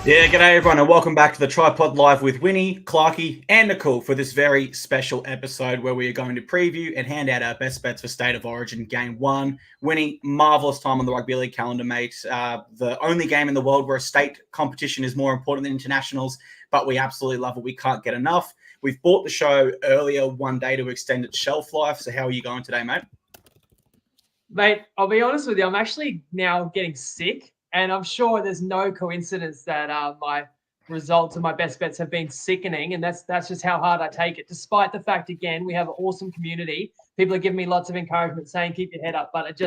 Yeah, g'day everyone, and welcome back to the TryPod Live with Winny, Clarkey, and Nakul for this very special episode where we are going to preview and hand out our best bets for State of Origin Game 1. Winny, marvellous time on the rugby league calendar, mate. The only game in the world where a state competition is more important than internationals, but we absolutely love it. We can't get enough. We've bought the show earlier one day to extend its shelf life, so how are you going today, mate? Mate, I'll be honest with you, I'm actually now getting sick. And I'm sure there's no coincidence that my results and my best bets have been sickening. And that's just how hard I take it. Despite the fact, again, we have an awesome community. People are giving me lots of encouragement saying, keep your head up. But it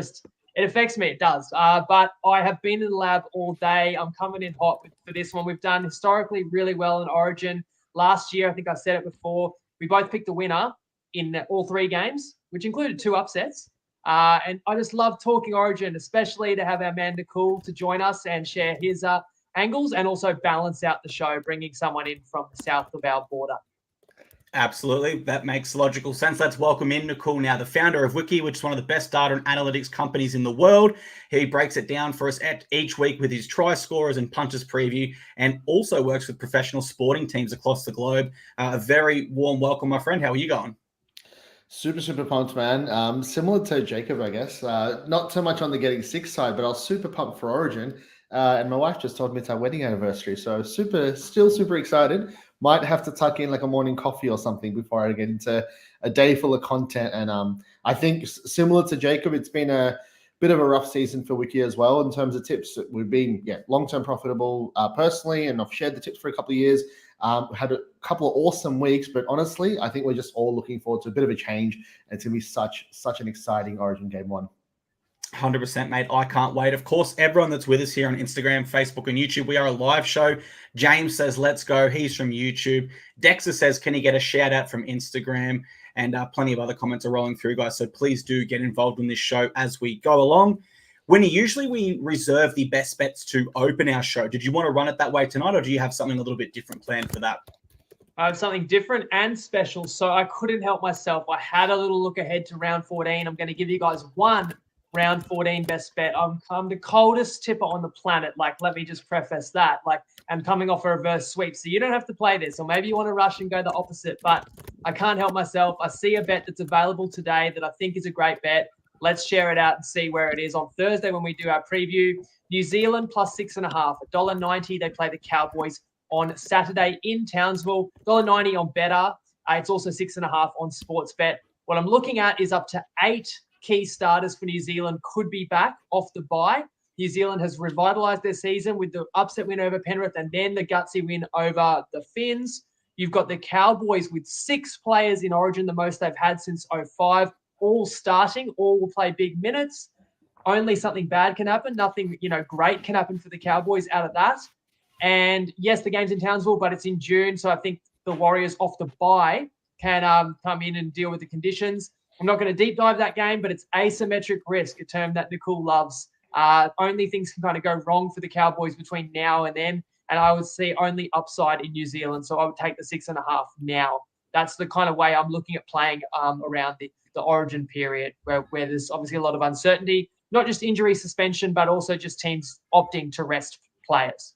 affects me. It does. But I have been in the lab all day. I'm coming in hot for this one. We've done historically really well in Origin. Last year, I think I said it before, we both picked a winner in all three games, which included 2 upsets. And I just love talking Origin, especially to have our man Nakul to join us and share his angles and also balance out the show, bringing someone in from the south of our border. Absolutely. That makes logical sense. Let's welcome in Nakul now, the founder of Wicky, which is one of the best data and analytics companies in the world. He breaks it down for us each week with his try scorers and punches preview, and also works with professional sporting teams across the globe. A very warm welcome, my friend. How are you going? Super pumped, man. Similar to Jacob, I guess. Not so much on the getting sick side, but I was super pumped for Origin. And my wife just told me it's our wedding anniversary. So still super excited. Might have to tuck in like a morning coffee or something before I get into a day full of content. And I think similar to Jacob, it's been a bit of a rough season for Wicky as well in terms of tips. We've been long-term profitable personally, and I've shared the tips for a couple of years. Had a couple of awesome weeks, but honestly, I think we're just all looking forward to a bit of a change. And it's going to be such an exciting Origin Game 1. 100%, mate. I can't wait. Of course, everyone that's with us here on Instagram, Facebook, and YouTube, we are a live show. James says, let's go. He's from YouTube. Dexter says, can he get a shout out from Instagram? And plenty of other comments are rolling through, guys. So please do get involved in this show as we go along. Winnie, usually we reserve the best bets to open our show. Did you want to run it that way tonight, or do you have something a little bit different planned for that? I have something different and special, so I couldn't help myself. I had a little look ahead to round 14. I'm going to give you guys one round 14 best bet. I'm the coldest tipper on the planet. Let me just preface that. I'm coming off a reverse sweep, so you don't have to play this, or maybe you want to rush and go the opposite, but I can't help myself. I see a bet that's available today that I think is a great bet. Let's share it out and see where it is. On Thursday, when we do our preview, New Zealand plus 6.5, $1.90. They play the Cowboys on Saturday in Townsville. $1.90 on Better. It's also 6.5 on Sportsbet. What I'm looking at is up to 8 key starters for New Zealand could be back off the bye. New Zealand has revitalised their season with the upset win over Penrith and then the gutsy win over the Finns. You've got the Cowboys with 6 players in Origin, the most they've had since 2005. All starting, all will play big minutes. Only something bad can happen. Nothing, great can happen for the Cowboys out of that. And yes, the game's in Townsville, but it's in June. So I think the Warriors off the bye can come in and deal with the conditions. I'm not going to deep dive that game, but it's asymmetric risk, a term that Nakul loves. Only things can kind of go wrong for the Cowboys between now and then. And I would see only upside in New Zealand. So I would take the 6.5 now. That's the kind of way I'm looking at playing around the Origin period where there's obviously a lot of uncertainty, not just injury suspension, but also just teams opting to rest players.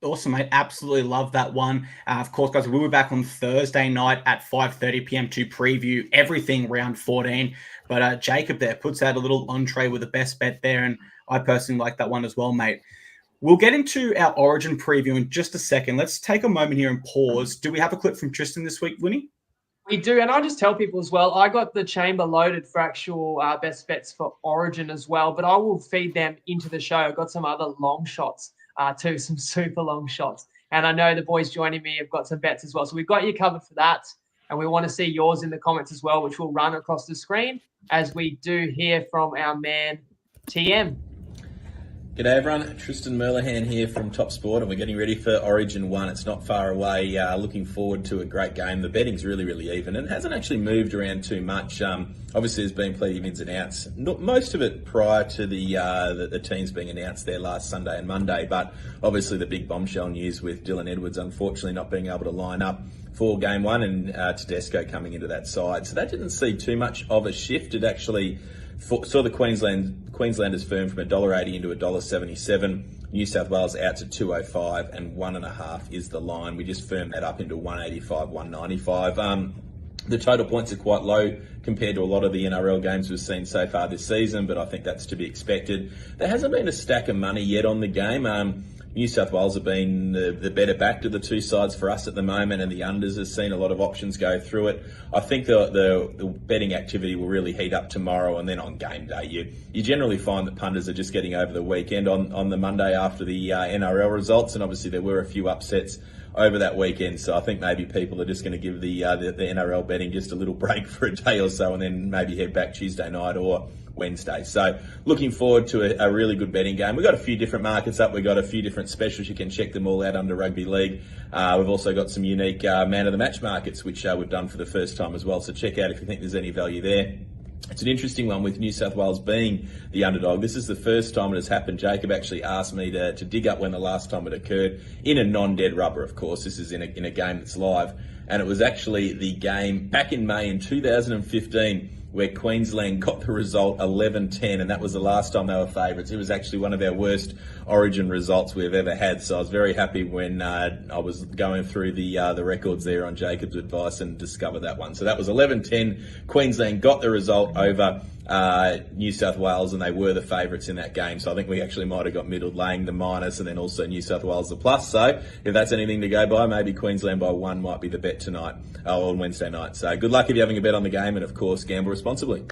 Awesome, mate. Absolutely love that one. Of course, guys, we'll be back on Thursday night at 5:30 p.m. to preview everything round 14. But Jacob there puts out a little entree with the best bet there, and I personally like that one as well, mate. We'll get into our Origin preview in just a second. Let's take a moment here and pause. Do we have a clip from Tristan this week, Winnie? We do, and I'll just tell people as well, I got the chamber loaded for actual best bets for Origin as well, but I will feed them into the show. I've got some other long shots too, some super long shots. And I know the boys joining me have got some bets as well. So we've got you covered for that. And we want to see yours in the comments as well, which will run across the screen as we do hear from our man, TM. G'day everyone, Tristan Merlihan here from Top Sport, and we're getting ready for Origin 1. It's not far away, looking forward to a great game. The betting's really even, and it hasn't actually moved around too much. Obviously there's been plenty of ins and outs, most of it prior to the teams being announced there last Sunday and Monday, but obviously the big bombshell news with Dylan Edwards unfortunately not being able to line up for Game 1 and Tedesco coming into that side. So that didn't see too much of a shift. It actually saw the Queenslanders firm from $1.80 into $1.77. New South Wales out to 205 and 1.5 is the line. We just firmed that up into 185, 195. The total points are quite low compared to a lot of the NRL games we've seen so far this season, but I think that's to be expected. There hasn't been a stack of money yet on the game. New South Wales have been the better back to the two sides for us at the moment, and the unders has seen a lot of options go through it. I think the betting activity will really heat up tomorrow, and then on game day, you generally find that punters are just getting over the weekend on the Monday after the NRL results, and obviously there were a few upsets over that weekend, so I think maybe people are just going to give the NRL betting just a little break for a day or so, and then maybe head back Tuesday night or Wednesday. So looking forward to a really good betting game. We've got a few different markets up. We've got a few different specials. You can check them all out under Rugby League. We've also got some unique man of the match markets, which we've done for the first time as well. So check out if you think there's any value there. It's an interesting one with New South Wales being the underdog. This is the first time it has happened. Jacob actually asked me to dig up when the last time it occurred in a non-dead rubber, of course. This is in a game that's live. And it was actually the game back in May in 2015 where Queensland got the result 11-10, and that was the last time they were favourites. It was actually one of our worst Origin results we've ever had, so I was very happy when I was going through the records there on Jacob's advice and discovered that one. So that was 11-10. Queensland got the result over New South Wales, and they were the favourites in that game. So I think we actually might have got middled laying the minus, and then also New South Wales the plus. So if that's anything to go by, maybe Queensland by 1 might be the bet tonight, on Wednesday night. So good luck if you're having a bet on the game, and of course, gamble responsibly.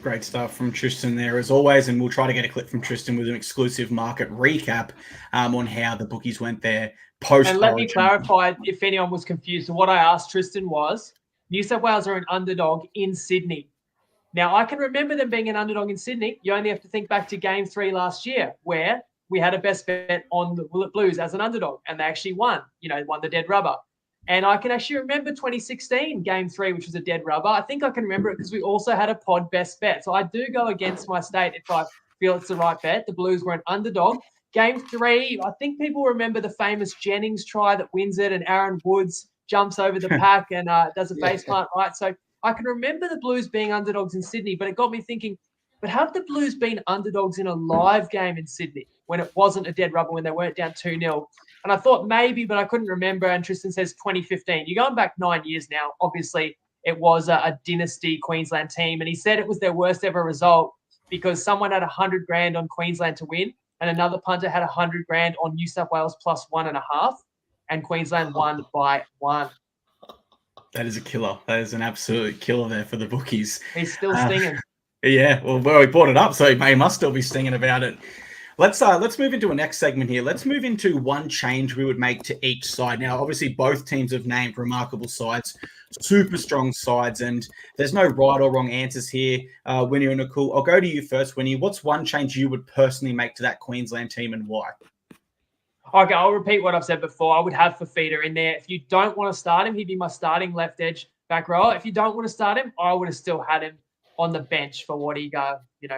Great stuff from Tristan there as always, and we'll try to get a clip from Tristan with an exclusive market recap on how the bookies went there post. And let me clarify if anyone was confused. What I asked Tristan was, New South Wales are an underdog in Sydney. Now, I can remember them being an underdog in Sydney. You only have to think back to Game 3 last year, where we had a best bet on the Bullet Blues as an underdog, and they actually won. Won the dead rubber. And I can actually remember 2016 Game 3, which was a dead rubber. I think I can remember it because we also had a pod best bet. So I do go against my state if I feel it's the right bet. The Blues were an underdog. Game 3, I think people remember the famous Jennings try that wins it, and Aaron Woods jumps over the pack and does a face plant, right? So I can remember the Blues being underdogs in Sydney, but it got me thinking, but have the Blues been underdogs in a live game in Sydney when it wasn't a dead rubber, when they weren't down 2-0? And I thought maybe, but I couldn't remember. And Tristan says 2015. You're going back 9 years now. Obviously, it was a dynasty Queensland team. And he said it was their worst ever result because someone had $100,000 on Queensland to win, and another punter had $100,000 on New South Wales plus 1.5, and Queensland won by 1. That is a killer. That is an absolute killer there for the bookies. He's still stinging. Yeah, well, he brought it up, so he must still be stinging about it. Let's move into a next segment here. Let's move into one change we would make to each side. Now, obviously, both teams have named remarkable sides, super strong sides, and there's no right or wrong answers here. Winny or Nakul, I'll go to you first, Winny. What's one change you would personally make to that Queensland team, and why? Okay, I'll repeat what I've said before. I would have Fafita in there. If you don't want to start him, he'd be my starting left edge back row. If you don't want to start him, I would have still had him on the bench for what he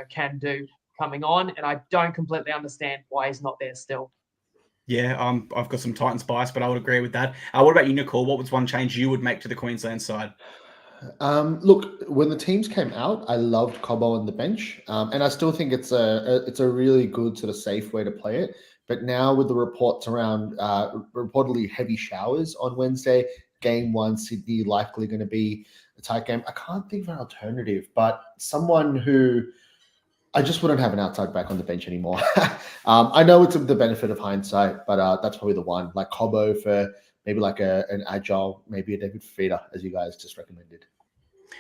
can do coming on, and I don't completely understand why he's not there still. Yeah, I've got some Titans bias, but I would agree with that. What about you, Nakul? What was one change you would make to the Queensland side? Look, when the teams came out, I loved Cobbo on the bench, and I still think it's a really good sort of safe way to play it. But now with the reports around reportedly heavy showers on Wednesday, Game 1, Sydney likely going to be a tight game. I can't think of an alternative, but someone who I just wouldn't have an outside back on the bench anymore. I know it's the benefit of hindsight, but that's probably the one. Like Cobbo for maybe like an agile, maybe a David Fafita, as you guys just recommended.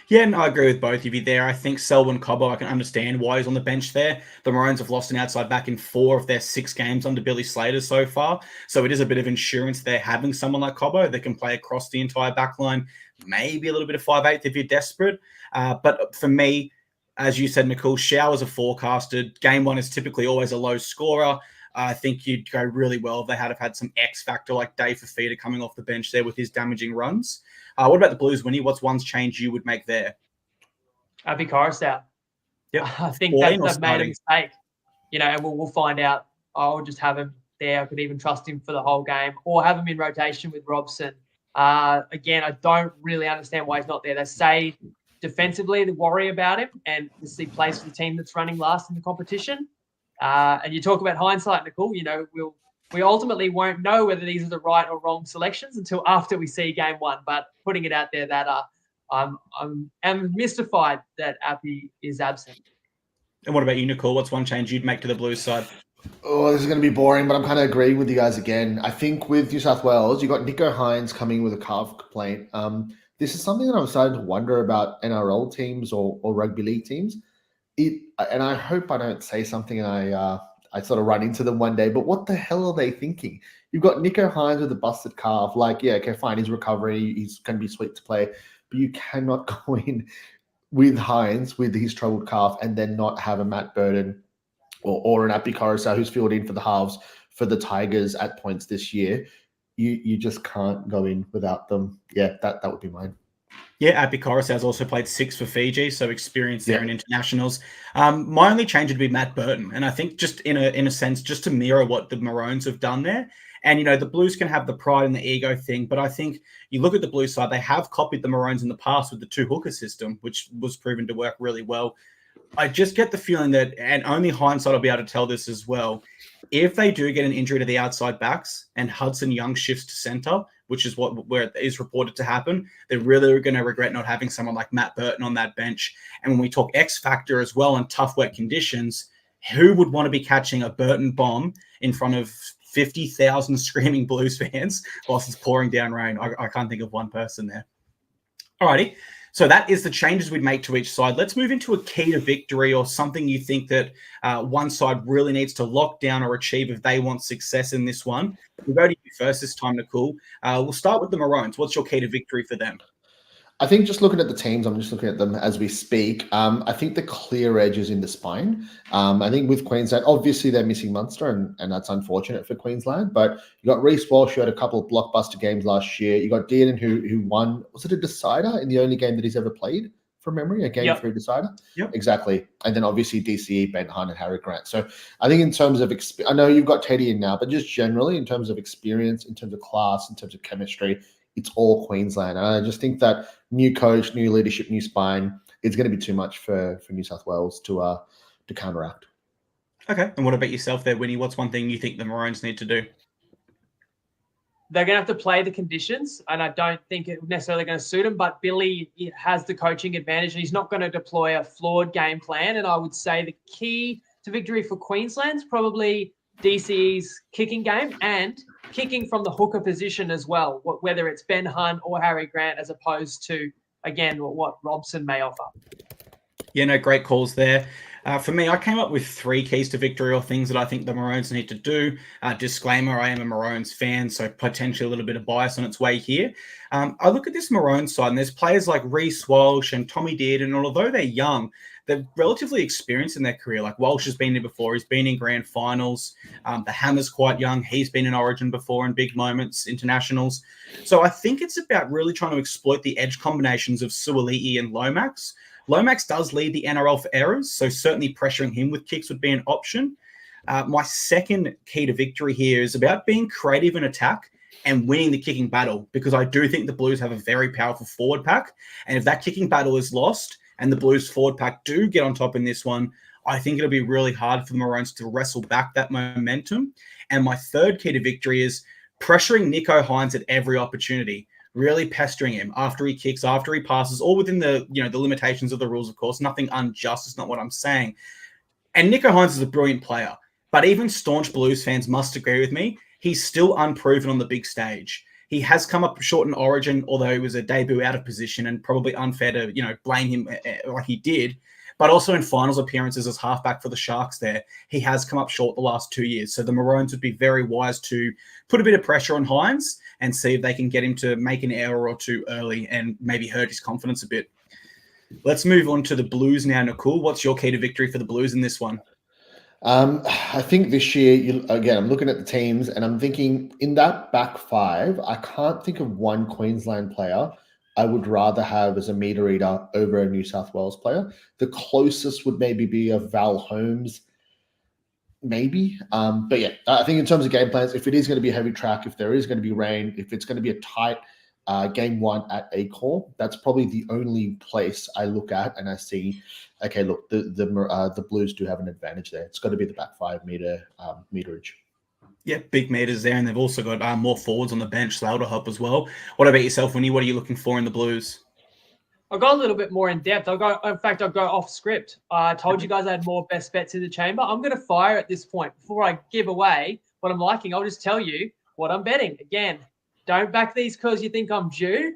Yeah, and I agree with both of you there. I think Selwyn Cobbo, I can understand why he's on the bench there. The Maroons have lost an outside back in 4 of their 6 games under Billy Slater so far. So it is a bit of insurance there having someone like Cobbo that can play across the entire back line, maybe a little bit of 5'8" if you're desperate. But for me, as you said, Nakul, showers are forecasted. Game 1 is typically always a low scorer. I think you'd go really well if they had some X factor like Dave Fafita coming off the bench there with his damaging runs. What about the Blues, Winnie? What's one change you would make there? I'd be Coruscant. Yep. I think that they've made a mistake. And we'll find out. I'll just have him there. I could even trust him for the whole game, or have him in rotation with Robson. Again, I don't really understand why he's not there. They say defensively they worry about him, and this he plays for the team that's running last in the competition. And you talk about hindsight, Nakul. We ultimately won't know whether these are the right or wrong selections until after we see game one. But putting it out there that I'm mystified that Appy is absent. And what about you, Nicole? What's one change you'd make to the Blues side? Oh, this is going to be boring, but I'm kind of agreeing with you guys again. I think with New South Wales, you got Nicho Hynes coming with a calf complaint. This is something that I'm starting to wonder about NRL teams or rugby league teams. And I hope I don't say something and I sort of run into them one day, but what the hell are they thinking? You've got Nicho Hynes with a busted calf. Like, yeah, okay, fine, he's recovering. He's going to be sweet to play. But you cannot go in with Hynes with his troubled calf and then not have a Matt Burton or an Appy Coruscant who's filled in for the halves for the Tigers at points this year. You just can't go in without them. Yeah, that would be mine. Yeah, Appy Coruscant has also played 6 for Fiji, so experience there in internationals. My only change would be Matt Burton, and I think just in a sense, just to mirror what the Maroons have done there. And, the Blues can have the pride and the ego thing, but I think you look at the Blues side, they have copied the Maroons in the past with the 2-hooker system, which was proven to work really well. I just get the feeling that, and only hindsight will be able to tell this as well, if they do get an injury to the outside backs and Hudson Young shifts to center, which is where it is reported to happen, they're really going to regret not having someone like Matt Burton on that bench. And when we talk X factor as well and tough, wet conditions, who would want to be catching a Burton bomb in front of 50,000 screaming Blues fans whilst it's pouring down rain? I can't think of one person there. Alrighty. So that is the changes we'd make to each side. Let's move into a key to victory or something you think that one side really needs to lock down or achieve if they want success in this one. We'll go to you first this time, Nakul. We'll start with the Maroons. What's your key to victory for them? I think just looking at the teams, I'm just looking at them as we speak. I think the clear edge is in the spine. I think with Queensland, obviously they're missing Munster, and that's unfortunate for Queensland. But you got Reece Walsh, who had a couple of blockbuster games last year. You got Dearden, who won. Was it a decider in the only game that he's ever played from memory? A game 3 decider. Yep. Exactly. And then obviously DCE, Ben Hunt, and Harry Grant. So I think in terms of I know you've got Teddy in now, but just generally in terms of experience, in terms of class, in terms of chemistry, it's all Queensland. And I just think that new coach, new leadership, new spine, it's going to be too much for New South Wales to counteract. Okay. And what about yourself there, Winnie? What's one thing you think the Maroons need to do? They're going to have to play the conditions, and I don't think it's necessarily going to suit him, but Billy has the coaching advantage, and he's not going to deploy a flawed game plan. And I would say the key to victory for Queensland's probably DCE's kicking game and kicking from the hooker position as well, whether it's Ben Hunt or Harry Grant, as opposed to, again, what Robson may offer. Yeah, no, great calls there. For me, I came up with 3 keys to victory or things that I think the Maroons need to do. Disclaimer, I am a Maroons fan, so potentially a little bit of bias on its way here. I look at this Maroons side, and there's players like Reece Walsh and Tommy Dearden, and although they're young, they're relatively experienced in their career. Like Walsh has been there before. He's been in grand finals. The Hammer's quite young. He's been in Origin before in big moments, internationals. So I think it's about really trying to exploit the edge combinations of Suoli'i and Lomax. Lomax does lead the NRL for errors, so certainly pressuring him with kicks would be an option. My second key to victory here is about being creative in attack and winning the kicking battle, because I do think the Blues have a very powerful forward pack. And if that kicking battle is lost and the Blues forward pack do get on top in this one, I think it'll be really hard for the Maroons to wrestle back that momentum. And my third key to victory is pressuring Nicho Hynes at every opportunity, really pestering him after he kicks, after he passes, all within the limitations of the rules, of course. Nothing unjust is not what I'm saying. And Nicho Hynes is a brilliant player, but even staunch Blues fans must agree with me, he's still unproven on the big stage. He has come up short in Origin, although it was a debut out of position and probably unfair to, blame him like he did. But also in finals appearances as halfback for the Sharks there, he has come up short the last 2 years. So the Maroons would be very wise to put a bit of pressure on Hynes and see if they can get him to make an error or two early and maybe hurt his confidence a bit. Let's move on to the Blues now, Nakul. What's your key to victory for the Blues in this one? I think this year, again, I'm looking at the teams and I'm thinking in that back 5, I can't think of one Queensland player I would rather have as a meter eater over a New South Wales player. The closest would maybe be a Val Holmes, maybe. But yeah, I think in terms of game plans, if it is going to be a heavy track, if there is going to be rain, if it's going to be a tight game 1 at Acorn. That's probably the only place I look at and I see, okay, look, the Blues do have an advantage there. It's got to be the back 5 meter meterage. Yeah, big meters there, and they've also got more forwards on the bench, so that'll help as well. What about yourself, Winnie? What are you looking for in the Blues? I'll go a little bit more in depth. I'll go off script. I told you guys I had more best bets in the chamber. I'm going to fire at this point. Before I give away what I'm liking, I'll just tell you what I'm betting. Again, don't back these because you think I'm due.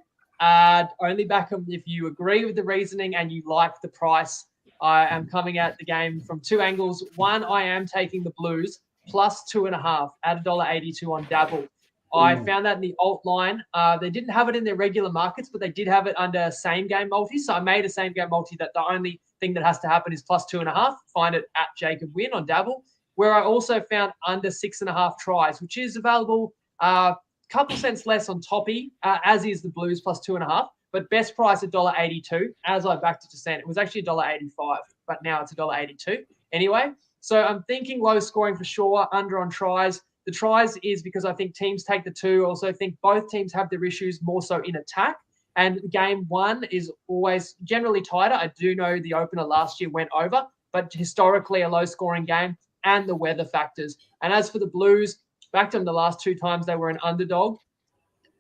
Only back them if you agree with the reasoning and you like the price. I am coming at the game from 2 angles. One, I am taking the Blues plus 2.5 at $1.82 on Dabble. I found that in the alt line. They didn't have it in their regular markets, but they did have it under same game multi. So I made a same game multi that the only thing that has to happen is plus 2.5. Find it at Jacob Win on Dabble, where I also found under 6.5 tries, which is available a couple cents less on Toppy, as is the Blues plus 2.5. But best price $1.82, as I backed it to send. It was actually $1.85, but now it's $1.82. Anyway, so I'm thinking low scoring for sure, under on tries. The tries is because I think teams take the 2. Also think both teams have their issues more so in attack. And game 1 is always generally tighter. I do know the opener last year went over, but historically a low scoring game and the weather factors. And as for the Blues, backed them the last 2 times they were an underdog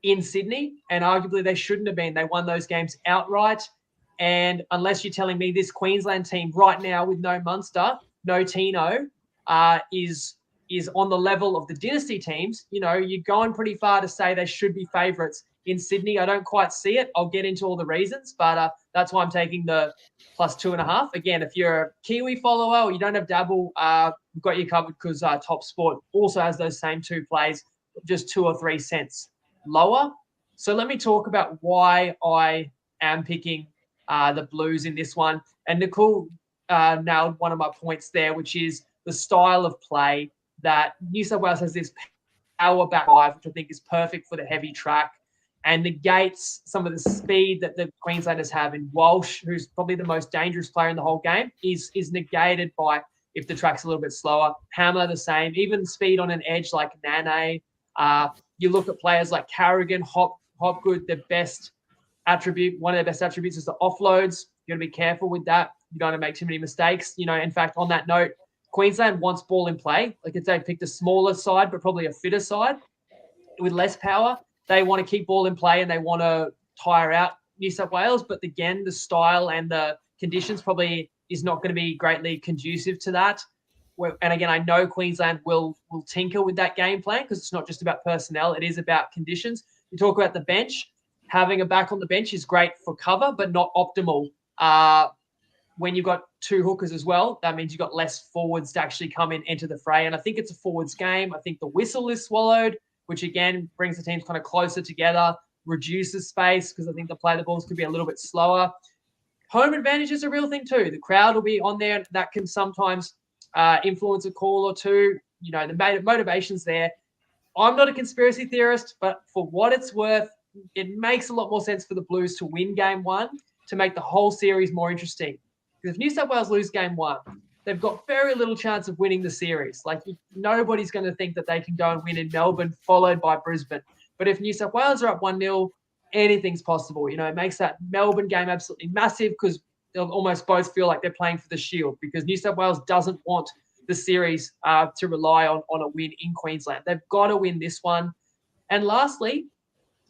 in Sydney, and arguably they shouldn't have been. They won those games outright. And unless you're telling me this Queensland team right now with no Munster, no Tino, is on the level of the dynasty teams, you're going pretty far to say they should be favourites in Sydney. I don't quite see it. I'll get into all the reasons, but that's why I'm taking the plus 2.5. Again, if you're a Kiwi follower or you don't have Dabble, we've got you covered because Top Sport also has those same 2 plays, just 2 or 3 cents lower. So let me talk about why I am picking the Blues in this one. And Nakul nailed one of my points there, which is the style of play that New South Wales has, this power back 5, which I think is perfect for the heavy track and negates some of the speed that the Queenslanders have. In Walsh, who's probably the most dangerous player in the whole game, is negated by if the track's a little bit slower. Hammer the same, even speed on an edge like Nane. You look at players like Carrigan, Hopgood, their best attribute, one of their best attributes is the offloads. You got to be careful with that. You don't want to make too many mistakes. In fact, on that note, Queensland wants ball in play. Like if they picked a smaller side, but probably a fitter side with less power, they want to keep ball in play and they want to tire out New South Wales. But again, the style and the conditions probably is not going to be greatly conducive to that. And again, I know Queensland will tinker with that game plan because it's not just about personnel. It is about conditions. You talk about the bench. Having a back on the bench is great for cover, but not optimal. When you've got 2 hookers as well, that means you've got less forwards to actually come in, enter the fray. And I think it's a forwards game. I think the whistle is swallowed, which again brings the teams kind of closer together, reduces space because I think the play the balls could be a little bit slower. Home advantage is a real thing too. The crowd will be on there. That can sometimes influence a call or two. The motivation's there. I'm not a conspiracy theorist, but for what it's worth, it makes a lot more sense for the Blues to win game 1 to make the whole series more interesting. Because if New South Wales lose game 1, they've got very little chance of winning the series. Like nobody's going to think that they can go and win in Melbourne, followed by Brisbane. But if New South Wales are up 1-0, anything's possible. It makes that Melbourne game absolutely massive because they'll almost both feel like they're playing for the shield because New South Wales doesn't want the series to rely on a win in Queensland. They've got to win this one. And lastly,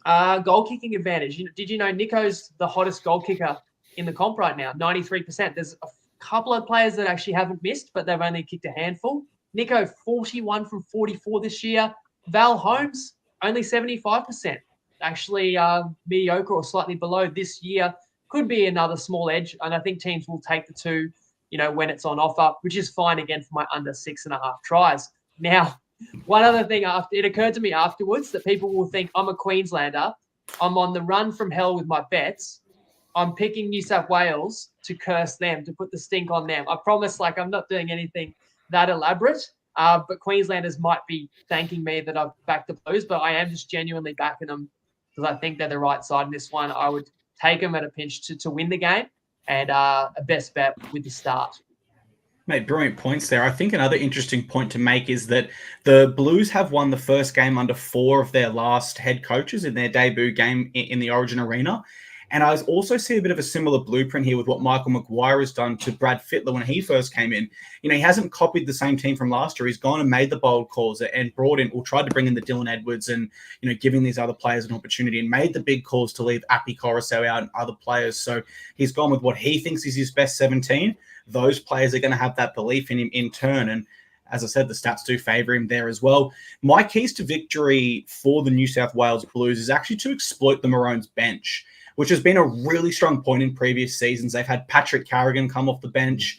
goal kicking advantage. Did you know Nico's the hottest goal kicker in the comp right now, 93%. There's a couple of players that actually haven't missed, but they've only kicked a handful. Nico, 41 from 44 this year. Val Holmes, only 75%. Actually mediocre or slightly below this year. Could be another small edge, and I think teams will take the 2, when it's on offer, which is fine again for my under 6.5 tries. Now, one other thing, it occurred to me afterwards that people will think I'm a Queenslander. I'm on the run from hell with my bets. I'm picking New South Wales to curse them, to put the stink on them. I promise, I'm not doing anything that elaborate, but Queenslanders might be thanking me that I've backed the Blues, but I am just genuinely backing them because I think they're the right side in this one. I would take them at a pinch to win the game and a best bet with the start. Mate, brilliant points there. I think another interesting point to make is that the Blues have won the first game under 4 of their last head coaches in their debut game in the Origin Arena. And I also see a bit of a similar blueprint here with what Michael Maguire has done to Brad Fittler when he first came in. He hasn't copied the same team from last year. He's gone and made the bold calls and brought in, or tried to bring in the Dylan Edwards and, giving these other players an opportunity, and made the big calls to leave Appy Coruscant out and other players. So he's gone with what he thinks is his best 17. Those players are going to have that belief in him in turn. And as I said, the stats do favour him there as well. My keys to victory for the New South Wales Blues is actually to exploit the Maroons bench, which has been a really strong point in previous seasons. They've had Patrick Carrigan come off the bench.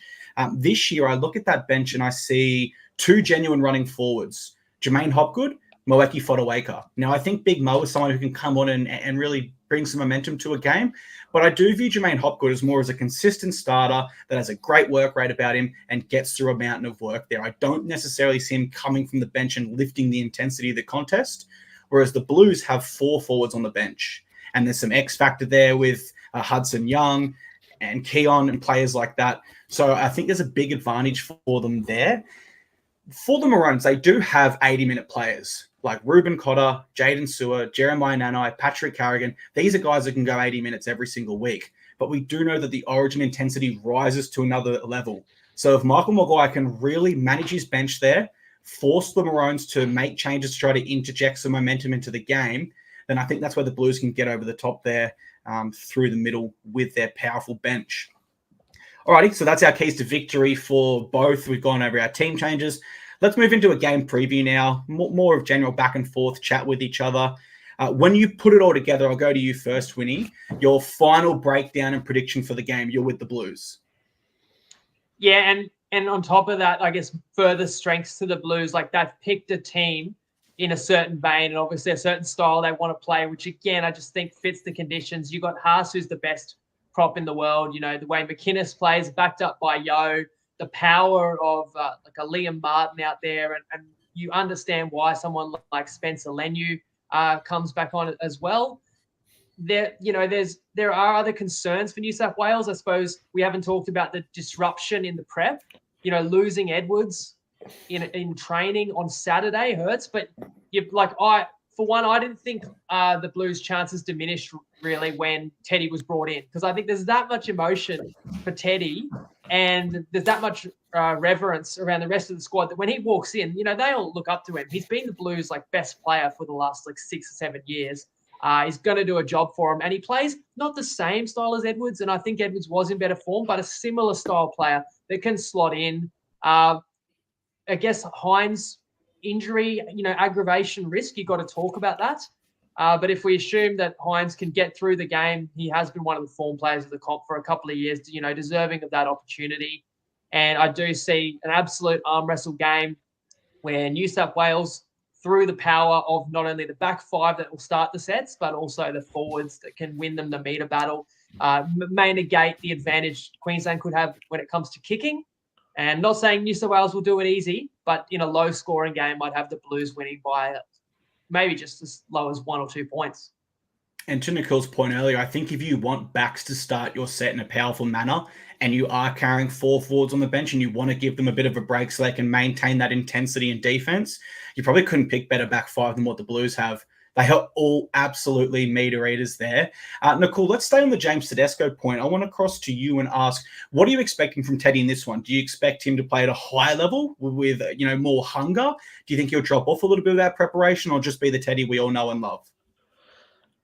This year, I look at that bench and I see 2 genuine running forwards, Jermaine Hopgood, Moeki Fotuaika. Now, I think Big Mo is someone who can come on and really bring some momentum to a game, but I do view Jermaine Hopgood as more as a consistent starter that has a great work rate about him and gets through a mountain of work there. I don't necessarily see him coming from the bench and lifting the intensity of the contest, whereas the Blues have 4 forwards on the bench. And there's some X factor there with Hudson Young and Keon and players like that. So I think there's a big advantage for them there. For the Maroons, they do have 80-minute players like Ruben Cotter, Jaden Sewer, Jeremiah Nanai, Patrick Carrigan. These are guys that can go 80 minutes every single week. But we do know that the Origin intensity rises to another level. So if Michael Maguire can really manage his bench there, force the Maroons to make changes to try to interject some momentum into the game, then I think that's where the Blues can get over the top there through the middle with their powerful bench. Alrighty, so that's our keys to victory for both. We've gone over our team changes. Let's move into a game preview now, more of general back and forth chat with each other. When you put it all together, I'll go to you first, Winnie. Your final breakdown and prediction for the game, you're with the Blues. Yeah, and on top of that, I guess further strengths to the Blues, like they've picked a team in a certain vein and obviously a certain style they want to play, which again, I just think fits the conditions. You got Haas, who's the best prop in the world. The way McInnes plays, backed up by Yo, the power of like a Liam Martin out there, and you understand why someone like Spencer Leniu comes back on as well. There are other concerns for New South Wales. I suppose we haven't talked about the disruption in the prep. Losing Edwards in training on Saturday hurts, but I didn't think the Blues' chances diminished really when Teddy was brought in, because I think there's that much emotion for Teddy and there's that much reverence around the rest of the squad that when he walks in, they all look up to him. He's been the Blues' best player for the last 6 or 7 years. He's going to do a job for him, and he plays not the same style as Edwards, and I think Edwards was in better form, but a similar style player that can slot in. I guess Hines' injury, aggravation risk, you got to talk about that. But if we assume that Hines can get through the game, he has been one of the form players of the comp for a couple of years, deserving of that opportunity. And I do see an absolute arm wrestle game where New South Wales, through the power of not only the back 5 that will start the sets, but also the forwards that can win them the meter battle, may negate the advantage Queensland could have when it comes to kicking. And not saying New South Wales will do it easy, but in a low-scoring game, might have the Blues winning by maybe just as low as 1 or 2 points. And to Nikul's point earlier, I think if you want backs to start your set in a powerful manner and you are carrying 4 forwards on the bench and you want to give them a bit of a break so they can maintain that intensity in defense, you probably couldn't pick better back 5 than what the Blues have. They are all absolutely meter eaters there. Nakul, let's stay on the James Tedesco point. I want to cross to you and ask, what are you expecting from Teddy in this one? Do you expect him to play at a high level with more hunger? Do you think he'll drop off a little bit of that preparation or just be the Teddy we all know and love?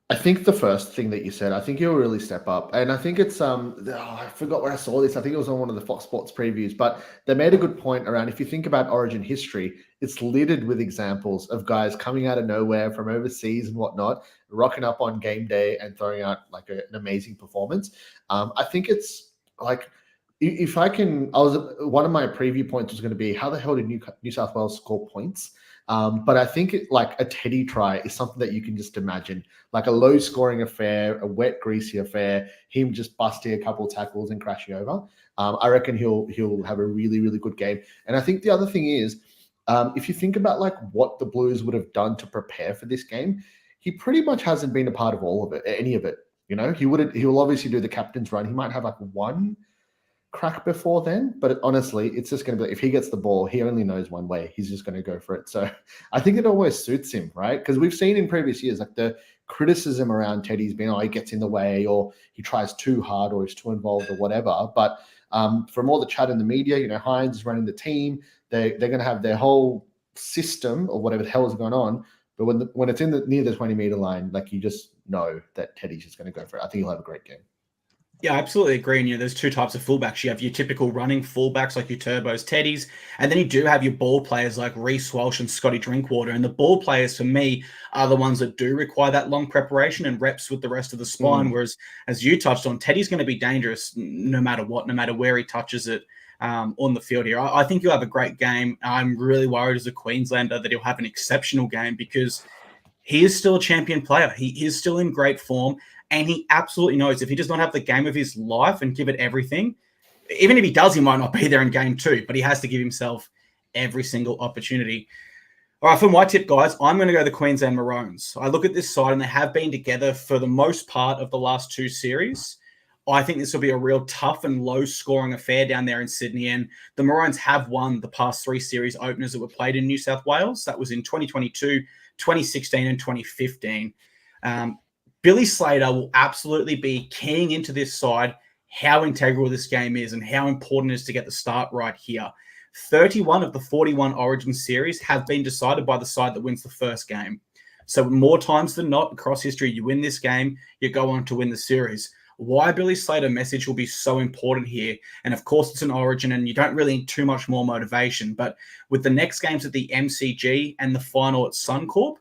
I think the first thing that you said, I think he'll really step up. And I think it's, I forgot where I saw this. I think it was on one of the Fox Sports previews, but they made a good point around, if you think about Origin history, it's littered with examples of guys coming out of nowhere from overseas and whatnot, rocking up on game day and throwing out an amazing performance. I think it's if I can, one of my preview points was going to be, how the hell did New South Wales score points? But I think a Teddy try is something that you can just imagine, like a low scoring affair, a wet, greasy affair, him just busting a couple of tackles and crashing over. I reckon he'll have a really, really good game. And I think the other thing is, if you think about what the Blues would have done to prepare for this game, he pretty much hasn't been a part of all of it, any of it. He will obviously do the captain's run. He might have one crack before then, but honestly, it's just going to be, if he gets the ball, he only knows one way. He's just going to go for it. So I think it always suits him, right? Because we've seen in previous years, like the criticism around Teddy's been, oh, he gets in the way, or he tries too hard, or he's too involved, or whatever. But from all the chat in the media, you know, Hines is running the team. They're going to have their whole system or whatever the hell is going on. But when it's near the 20-meter line, like, you just know that Teddy's just going to go for it. I think he'll have a great game. Yeah, I absolutely agree. And, there's two types of fullbacks. You have your typical running fullbacks like your Turbos, Teddies, and then you do have your ball players like Reece Walsh and Scotty Drinkwater. And the ball players, for me, are the ones that do require that long preparation and reps with the rest of the spine. Whereas, as you touched on, Teddy's going to be dangerous no matter what, no matter where he touches it on the field here. I think he'll have a great game. I'm really worried as a Queenslander that he'll have an exceptional game because he is still a champion player. He is still in great form. And he absolutely knows if he does not have the game of his life and give it everything, even if he does, he might not be there in game 2, but he has to give himself every single opportunity. All right, for my tip, guys, I'm going to go the Queensland Maroons. I look at this side and they have been together for the most part of the last 2 series. I think this will be a real tough and low-scoring affair down there in Sydney. And the Maroons have won the past 3 series openers that were played in New South Wales. That was in 2022, 2016, and 2015. Billy Slater will absolutely be keying into this side how integral this game is and how important it is to get the start right here. 31 of the 41 Origin series have been decided by the side that wins the first game. So more times than not across history, you win this game, you go on to win the series. Why Billy Slater message will be so important here. And of course, it's an Origin and you don't really need too much more motivation. But with the next games at the MCG and the final at Suncorp,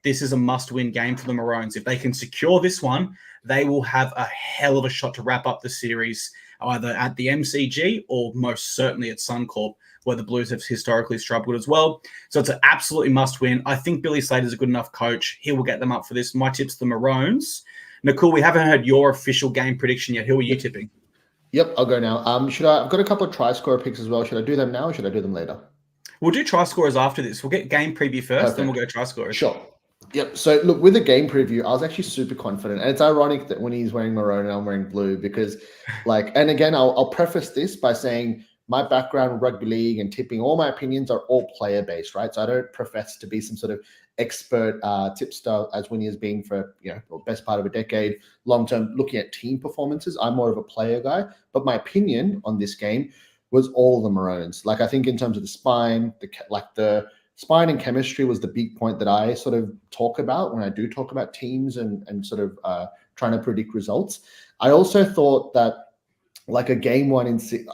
this is a must-win game for the Maroons. If they can secure this one, they will have a hell of a shot to wrap up the series, either at the MCG or most certainly at Suncorp, where the Blues have historically struggled as well. So it's an absolutely must-win. I think Billy Slater's a good enough coach. He will get them up for this. My tip's the Maroons. Nakul, we haven't heard your official game prediction yet. Who are you tipping? Yep, I'll go now. I've got a couple of try-scorer picks as well. Should I do them now or should I do them later? We'll do try-scorers after this. We'll get game preview first, then we'll go try-scorers. Sure. Yep. So look, with the game preview, I was actually super confident, and it's ironic that when he's wearing maroon and I'm wearing blue because, and again, I'll preface this by saying my background in rugby league and tipping, all my opinions are all player based, right? So I don't profess to be some sort of expert tipster as Winny has been for the best part of a decade, long term looking at team performances. I'm more of a player guy, but my opinion on this game was all the Maroons. I think in terms of the spine, the spine and chemistry was the big point that I sort of talk about when I do talk about teams and sort of trying to predict results. I also thought that a game 1 in 6,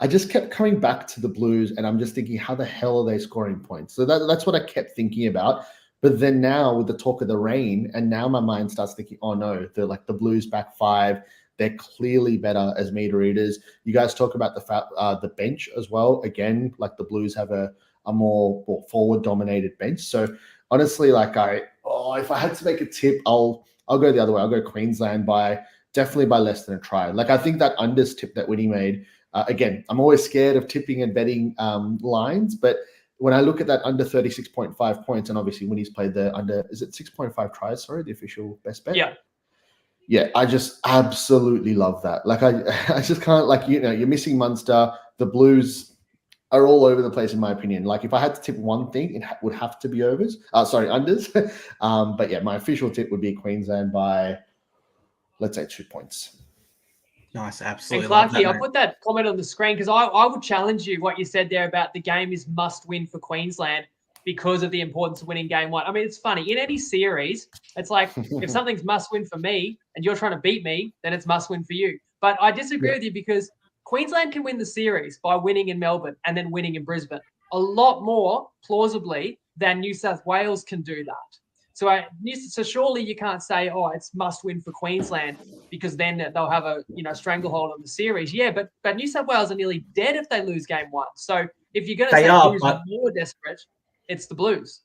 I just kept coming back to the Blues and I'm just thinking, how the hell are they scoring points? So that's what I kept thinking about. But then now with the talk of the rain, and now my mind starts thinking, oh no, they're the Blues back 5. They're clearly better as meter readers. You guys talk about the bench as well. Again, the Blues have a more forward-dominated bench. So honestly, if I had to make a tip, I'll go the other way. I'll go Queensland definitely by less than a try. I think that unders tip that Winnie made. Again, I'm always scared of tipping and betting lines, but when I look at that under 36.5 points, and obviously Winnie's played the under, is it 6.5 tries? Sorry, the official best bet. Yeah. Yeah, I just absolutely love that. I just can't you're missing Munster. The Blues are all over the place, in my opinion. If I had to tip one thing, it would have to be unders. But yeah, my official tip would be Queensland by, let's say, 2 points. Nice, absolutely. And Clarkey, I'll put that comment on the screen because I would challenge you what you said there about the game is must win for Queensland because of the importance of winning game 1. I mean, it's funny. In any series, it's if something's must win for me and you're trying to beat me, then it's must win for you. But I disagree with you because Queensland can win the series by winning in Melbourne and then winning in Brisbane a lot more plausibly than New South Wales can do that. So surely you can't say, oh, it's must win for Queensland because then they'll have a stranglehold on the series. Yeah, but New South Wales are nearly dead if they lose game 1. So if you're going to say Blues are more desperate, it's the Blues.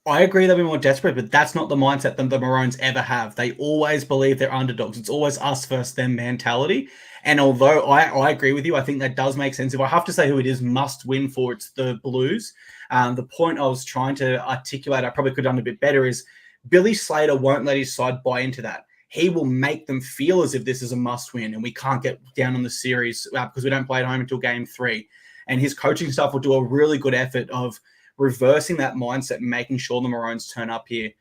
I agree they'll be more desperate, but that's not the mindset that the Maroons ever have. They always believe they're underdogs. It's always us versus them mentality. And although I agree with you, I think that does make sense. If I have to say who it is must win for, it's the Blues. The point I was trying to articulate, I probably could have done a bit better, is Billy Slater won't let his side buy into that. he will make them feel as if this is a must-win and we can't get down on the series because we don't play at home until game 3. And his coaching staff will do a really good effort of reversing that mindset and making sure the Maroons turn up here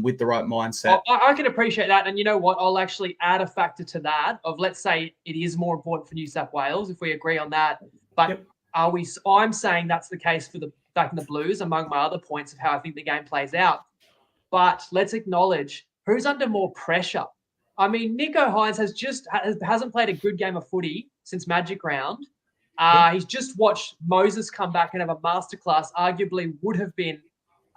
with the right mindset. I can appreciate that. And you know what? I'll actually add a factor to that of, let's say it is more important for New South Wales, if we agree on that. But I'm saying that's the case for the back in the Blues, among my other points of how I think the game plays out. But let's acknowledge who's under more pressure. I mean, Nicho Hynes hasn't played a good game of footy since Magic Round. He's just watched Moses come back and have a masterclass, arguably would have been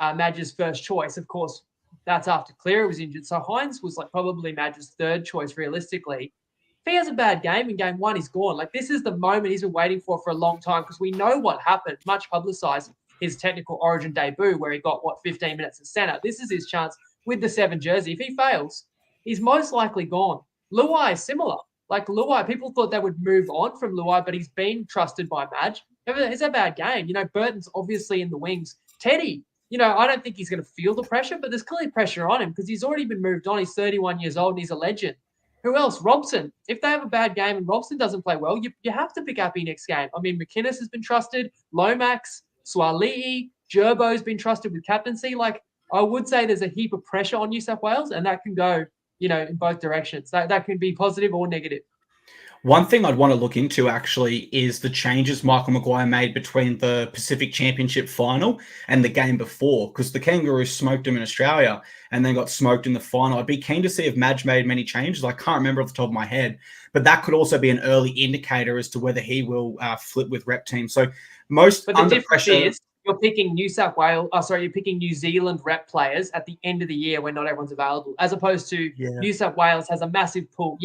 Madge's first choice. Of course, that's after Cleary was injured. So Hynes was like probably Madge's third choice realistically. If he has a bad game in game 1, he's gone. Like, this is the moment he's been waiting for a long time, because we know what happened, much publicised, his technical Origin debut where he got, 15 minutes at centre. This is his chance with the 7 jersey. If he fails, he's most likely gone. Luai is similar. Like, Luai, people thought they would move on from Luai, but he's been trusted by Madge. It's a bad game. Burton's obviously in the wings. Teddy, I don't think he's going to feel the pressure, but there's clearly pressure on him because he's already been moved on. He's 31 years old and he's a legend. Who else? Robson. If they have a bad game and Robson doesn't play well, you have to pick Appy next game. I mean, McInnes has been trusted. Lomax, Swali'i, Gerbo's been trusted with captaincy. Like, I would say there's a heap of pressure on New South Wales, and that can go, in both directions. That can be positive or negative. One thing I'd want to look into actually is the changes Michael Maguire made between the Pacific Championship final and the game before, because the Kangaroos smoked him in Australia and then got smoked in the final. I'd be keen to see if Madge made many changes. I can't remember off the top of my head, but that could also be an early indicator as to whether he will flip with rep team. So most under pressure is you're picking New South Wales. You're picking New Zealand rep players at the end of the year when not everyone's available, as opposed to New South Wales has a massive pool.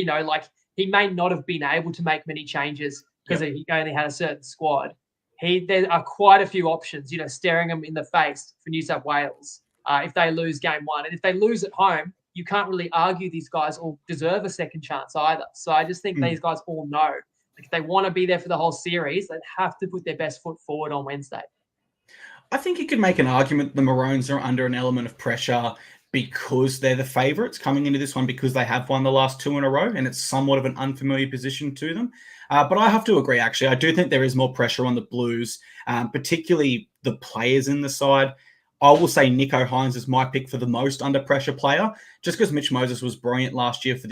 He may not have been able to make many changes because he only had a certain squad. There are quite a few options, staring them in the face for New South Wales if they lose game 1. And if they lose at home, you can't really argue these guys all deserve a second chance either. So I just think these guys all know, if they want to be there for the whole series, they have to put their best foot forward on Wednesday. I think you could make an argument the Maroons are under an element of pressure because they're the favourites coming into this one, because they have won the last 2 in a row and it's somewhat of an unfamiliar position to them. But I have to agree, actually. I do think there is more pressure on the Blues, particularly the players in the side. I will say Nicho Hynes is my pick for the most under pressure player, just because Mitch Moses was brilliant last week for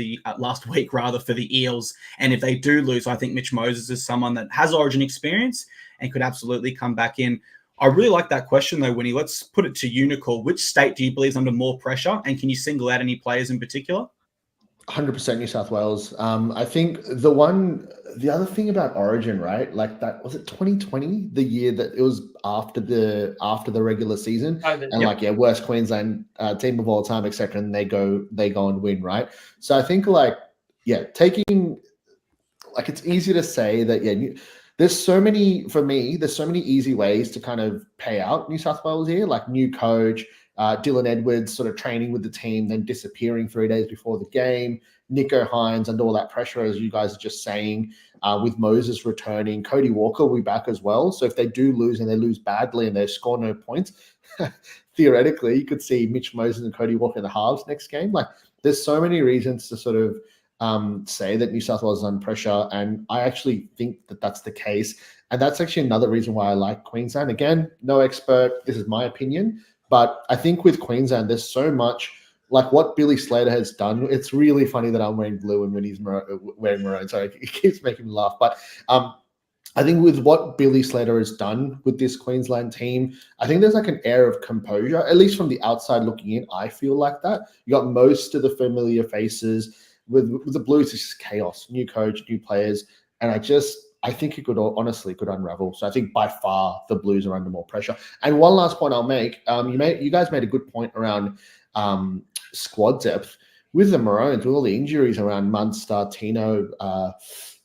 the Eels. And if they do lose, I think Mitch Moses is someone that has Origin experience and could absolutely come back in. I really like that question, though, Winnie. Let's put it to you, Nakul. Which state do you believe is under more pressure? And can you single out any players in particular? 100% New South Wales. I think the other thing about Origin, right? Like, that was it 2020, the year that it was after the regular season, worst Queensland team of all time, etc. And they go and win, right? So I think it's easy to say that there's so many easy ways to kind of pay out New South Wales here, like new coach, Dylan Edwards sort of training with the team, then disappearing 3 days before the game, Nicho Hynes under all that pressure, as you guys are just saying, with Moses returning, Cody Walker will be back as well. So if they do lose and they lose badly and they score no points, theoretically, you could see Mitch Moses and Cody Walker in the halves next game. Like, there's so many reasons to sort of say that New South Wales is under pressure, and I actually think that that's the case. And that's actually another reason why I like Queensland. Again, no expert, this is my opinion, but I think with Queensland, there's so much, like what Billy Slater has done. It's really funny that I'm wearing blue and Winnie's wearing maroon, so it keeps making me laugh. But I think with what Billy Slater has done with this Queensland team, I think there's like an air of composure, at least from the outside looking in. I feel like that. You got most of the familiar faces. With the Blues, it's just chaos. New coach, new players. And I think it could unravel. So I think by far the Blues are under more pressure. And one last point I'll make, you guys made a good point around squad depth. With the Maroons, with all the injuries around Munster, Tino,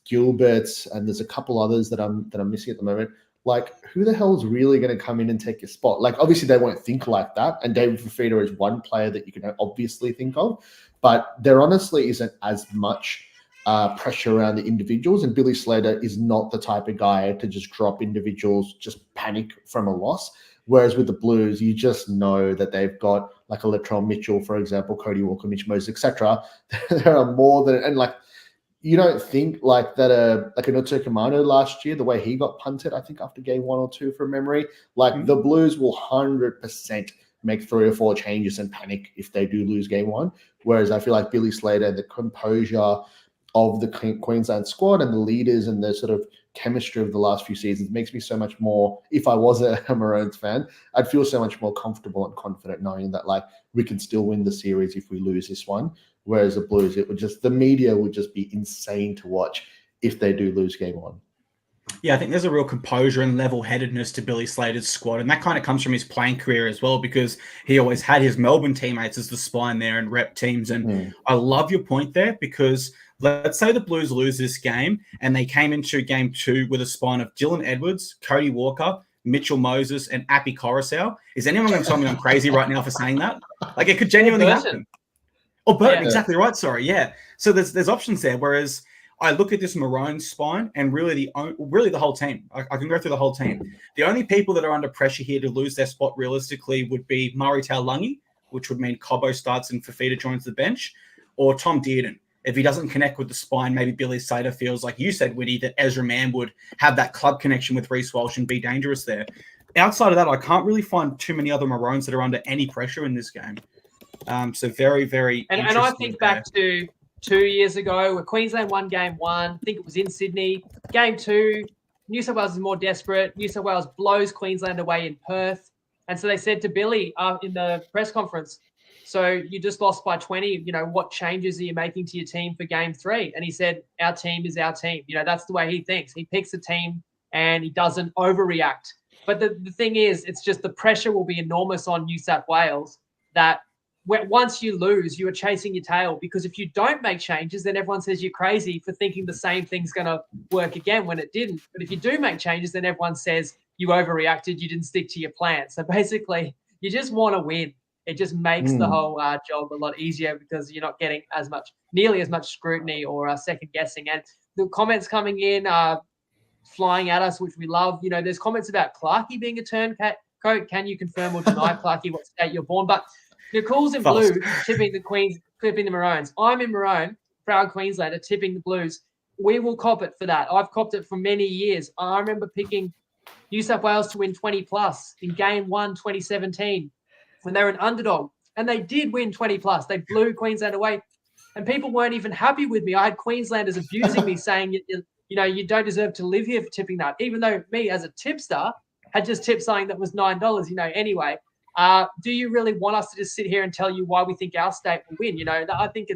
Gilbert, and there's a couple others that I'm missing at the moment. Like, who the hell is really going to come in and take your spot? Like, obviously they won't think like that. And David Fifita is one player that you can obviously think of. But there honestly isn't as much pressure around the individuals. And Billy Slater is not the type of guy to just drop individuals, just panic from a loss. Whereas with the Blues, you just know that they've got like a Latrell Mitchell, for example, Cody Walker, Mitch Moses, etc. There are more than, and like, you don't think like that, like an Otto Kamano last year, the way he got punted, I think after game 1 or 2 from memory, like the Blues will 100% make 3 or 4 changes and panic if they do lose game 1. Whereas I feel like Billy Slater, the composure of the Queensland squad and the leaders and the sort of chemistry of the last few seasons makes me so much more, if I was a Maroons fan, I'd feel so much more comfortable and confident knowing that like we can still win the series if we lose this one. Whereas the Blues, it would just, the media would just be insane to watch if they do lose game 1. Yeah, I think there's a real composure and level-headedness to Billy Slater's squad, and that kind of comes from his playing career as well, because he always had his Melbourne teammates as the spine there and rep teams. And I love your point there, because let's say the Blues lose this game and they came into game 2 with a spine of Dylan Edwards, Cody Walker, Mitchell Moses, and Appy Coruscant. Is anyone going to tell me I'm crazy right now for saying that? Like, it could genuinely happen. Oh, Burton, exactly right. Sorry, yeah. So there's options there. Whereas I look at this Maroon spine and really the whole team. I can go through the whole team. The only people that are under pressure here to lose their spot realistically would be Murray Taulagi, which would mean Cobbo starts and Fafita joins the bench, or Tom Dearden. If he doesn't connect with the spine, maybe Billy Slater feels, like you said, Winnie, that Ezra Mann would have that club connection with Reece Walsh and be dangerous there. Outside of that, I can't really find too many other Maroons that are under any pressure in this game. So very, very and I think back to 2 years ago where Queensland won game 1. I think it was in Sydney. Game 2, New South Wales is more desperate. New South Wales blows Queensland away in Perth. And so they said to Billy in the press conference, so you just lost by 20. You know, what changes are you making to your team for game 3? And he said, our team is our team. You know, that's the way he thinks. He picks a team and he doesn't overreact. But the thing is, it's just the pressure will be enormous on New South Wales that once you lose, you are chasing your tail, because if you don't make changes, then everyone says you're crazy for thinking the same thing's going to work again when it didn't. But if you do make changes, then everyone says you overreacted, you didn't stick to your plan. So basically, you just want to win. It just makes the whole job a lot easier because you're not getting nearly as much scrutiny or second guessing. And the comments coming in flying at us, which we love. You know, there's comments about Clarkey being a turncoat. Can you confirm or deny, Clarkey, what state you're born? But Nakul's in blue, tipping the Maroons. I'm in maroon, proud Queenslander, tipping the Blues. We will cop it for that. I've copped it for many years. I remember picking New South Wales to win 20+ in game 1, 2017, when they were an underdog. And they did win 20+. They blew Queensland away. And people weren't even happy with me. I had Queenslanders abusing me, saying, you don't deserve to live here for tipping that. Even though me as a tipster had just tipped something that was $9, anyway. Do you really want us to just sit here and tell you why we think our state will win? I think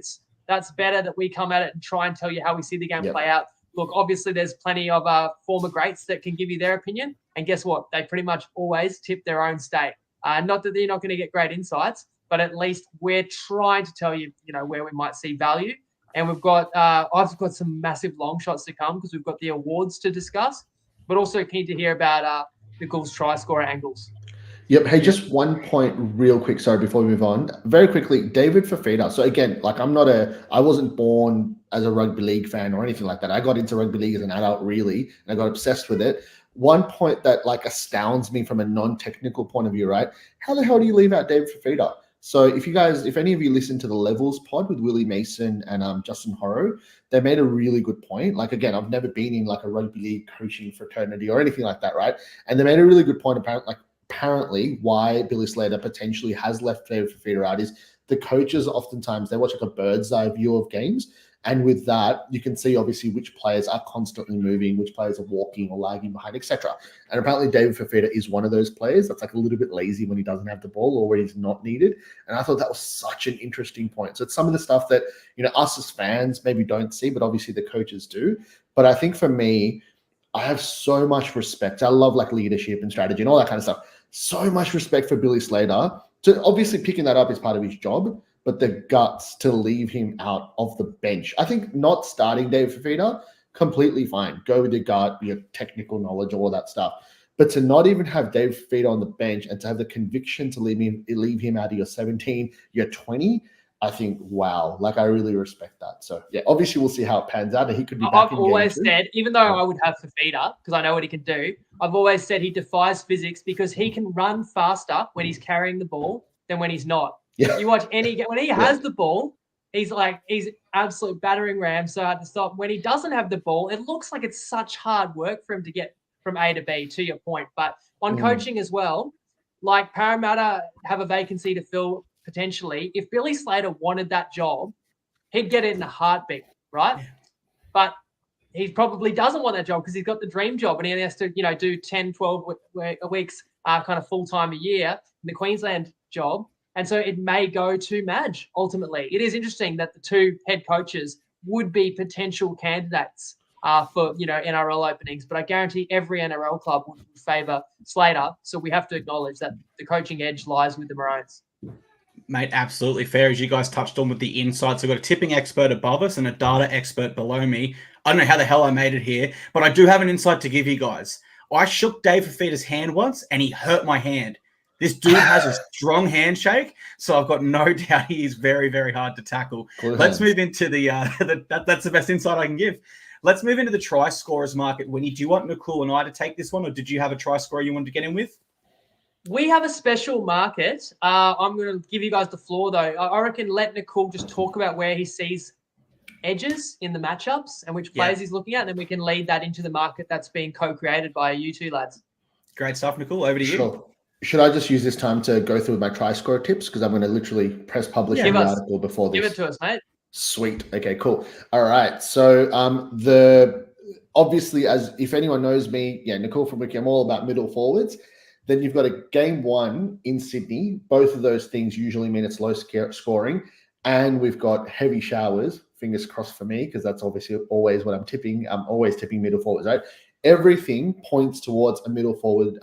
that's better that we come at it and try and tell you how we see the game play out. Look, obviously there's plenty of former greats that can give you their opinion. And guess what? They pretty much always tip their own state. Not that they're not going to get great insights, but at least we're trying to tell you, where we might see value. And we've got, I've got some massive long shots to come because we've got the awards to discuss, but also keen to hear about Nikul's try scorer angles. Yep. Hey, just one point real quick. Sorry, before we move on. Very quickly, David Fafita. So again, like I wasn't born as a rugby league fan or anything like that. I got into rugby league as an adult, really, and I got obsessed with it. One point that like astounds me from a non-technical point of view, right? How the hell do you leave out David Fafita? So if any of you listen to the Levels pod with Willie Mason and Justin Horrow, they made a really good point. Like, again, I've never been in like a rugby league coaching fraternity or anything like that, right? And they made a really good point apparently why Billy Slater potentially has left David Fafita out is the coaches oftentimes, they watch like a bird's eye view of games. And with that, you can see obviously which players are constantly moving, which players are walking or lagging behind, etc. And apparently David Fafita is one of those players that's like a little bit lazy when he doesn't have the ball or when he's not needed. And I thought that was such an interesting point. So it's some of the stuff that, us as fans maybe don't see, but obviously the coaches do. But I think for me, I have so much respect. I love like leadership and strategy and all that kind of stuff. So much respect for Billy Slater. So obviously picking that up is part of his job, but the guts to leave him out of the bench. I think not starting David Fafita, completely fine. Go with your gut, your technical knowledge, all that stuff. But to not even have David Fafita on the bench and to have the conviction to leave him out of your 17, your 20, I think, wow, like I really respect that. So yeah, obviously we'll see how it pans out. And he could be back. I've always said, even though I would have Fafita because I know what he can do, I've always said he defies physics because he can run faster when he's carrying the ball than when he's not. Yeah. You watch when he has the ball, he's absolute battering ram. So at the stop, when he doesn't have the ball, it looks like it's such hard work for him to get from A to B, to your point. But on coaching as well, like Parramatta have a vacancy to fill potentially. If Billy Slater wanted that job, he'd get it in a heartbeat, right? Yeah. But he probably doesn't want that job because he's got the dream job and he only has to, do 10, 12 weeks kind of full-time a year in the Queensland job. And so it may go to Madge, ultimately. It is interesting that the two head coaches would be potential candidates for, NRL openings. But I guarantee every NRL club would favour Slater. So we have to acknowledge that the coaching edge lies with the Maroons. Mate, absolutely fair. As you guys touched on with the insights, I've got a tipping expert above us and a data expert below me. I don't know how the hell I made it here, but I do have an insight to give you guys. I shook Dave Fafita's hand once and he hurt my hand. This dude has a strong handshake, so I've got no doubt he is very, very hard to tackle. Let's move into that's the best insight I can give. Let's move into the try scorers market. Winnie, do you want Nakul and I to take this one, or did you have a try scorer you wanted to get in with? We have a special market. I'm going to give you guys the floor, though. I reckon let Nakul just talk about where he sees edges in the matchups and which players he's looking at, and then we can lead that into the market that's being co-created by you two lads. Great stuff, Nakul. Over to you. Sure. Should I just use this time to go through my try scorer tips? Because I'm going to literally press publish the article before this. Give it to us, mate. Sweet. Okay, cool. All right. So obviously, as if anyone knows me, Nakul from Wicky, I'm all about middle forwards. Then you've got a game one in Sydney. Both of those things usually mean it's low scoring. And we've got heavy showers. Fingers crossed for me, because that's obviously always what I'm tipping. I'm always tipping middle forwards, right? Everything points towards a middle forward,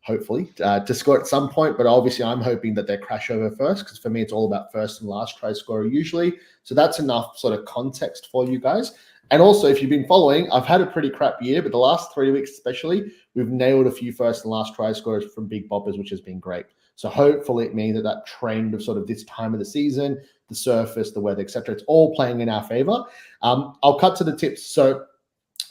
hopefully, to score at some point. But obviously, I'm hoping that they crash over first, because for me, it's all about first and last try scorer usually. So that's enough sort of context for you guys. And also, if you've been following, I've had a pretty crap year, but the last 3 weeks especially, we've nailed a few first and last try scorers from big boppers, which has been great. So hopefully it means that trend of sort of this time of the season, the surface, the weather, etc., it's all playing in our favor. I'll cut to the tips. So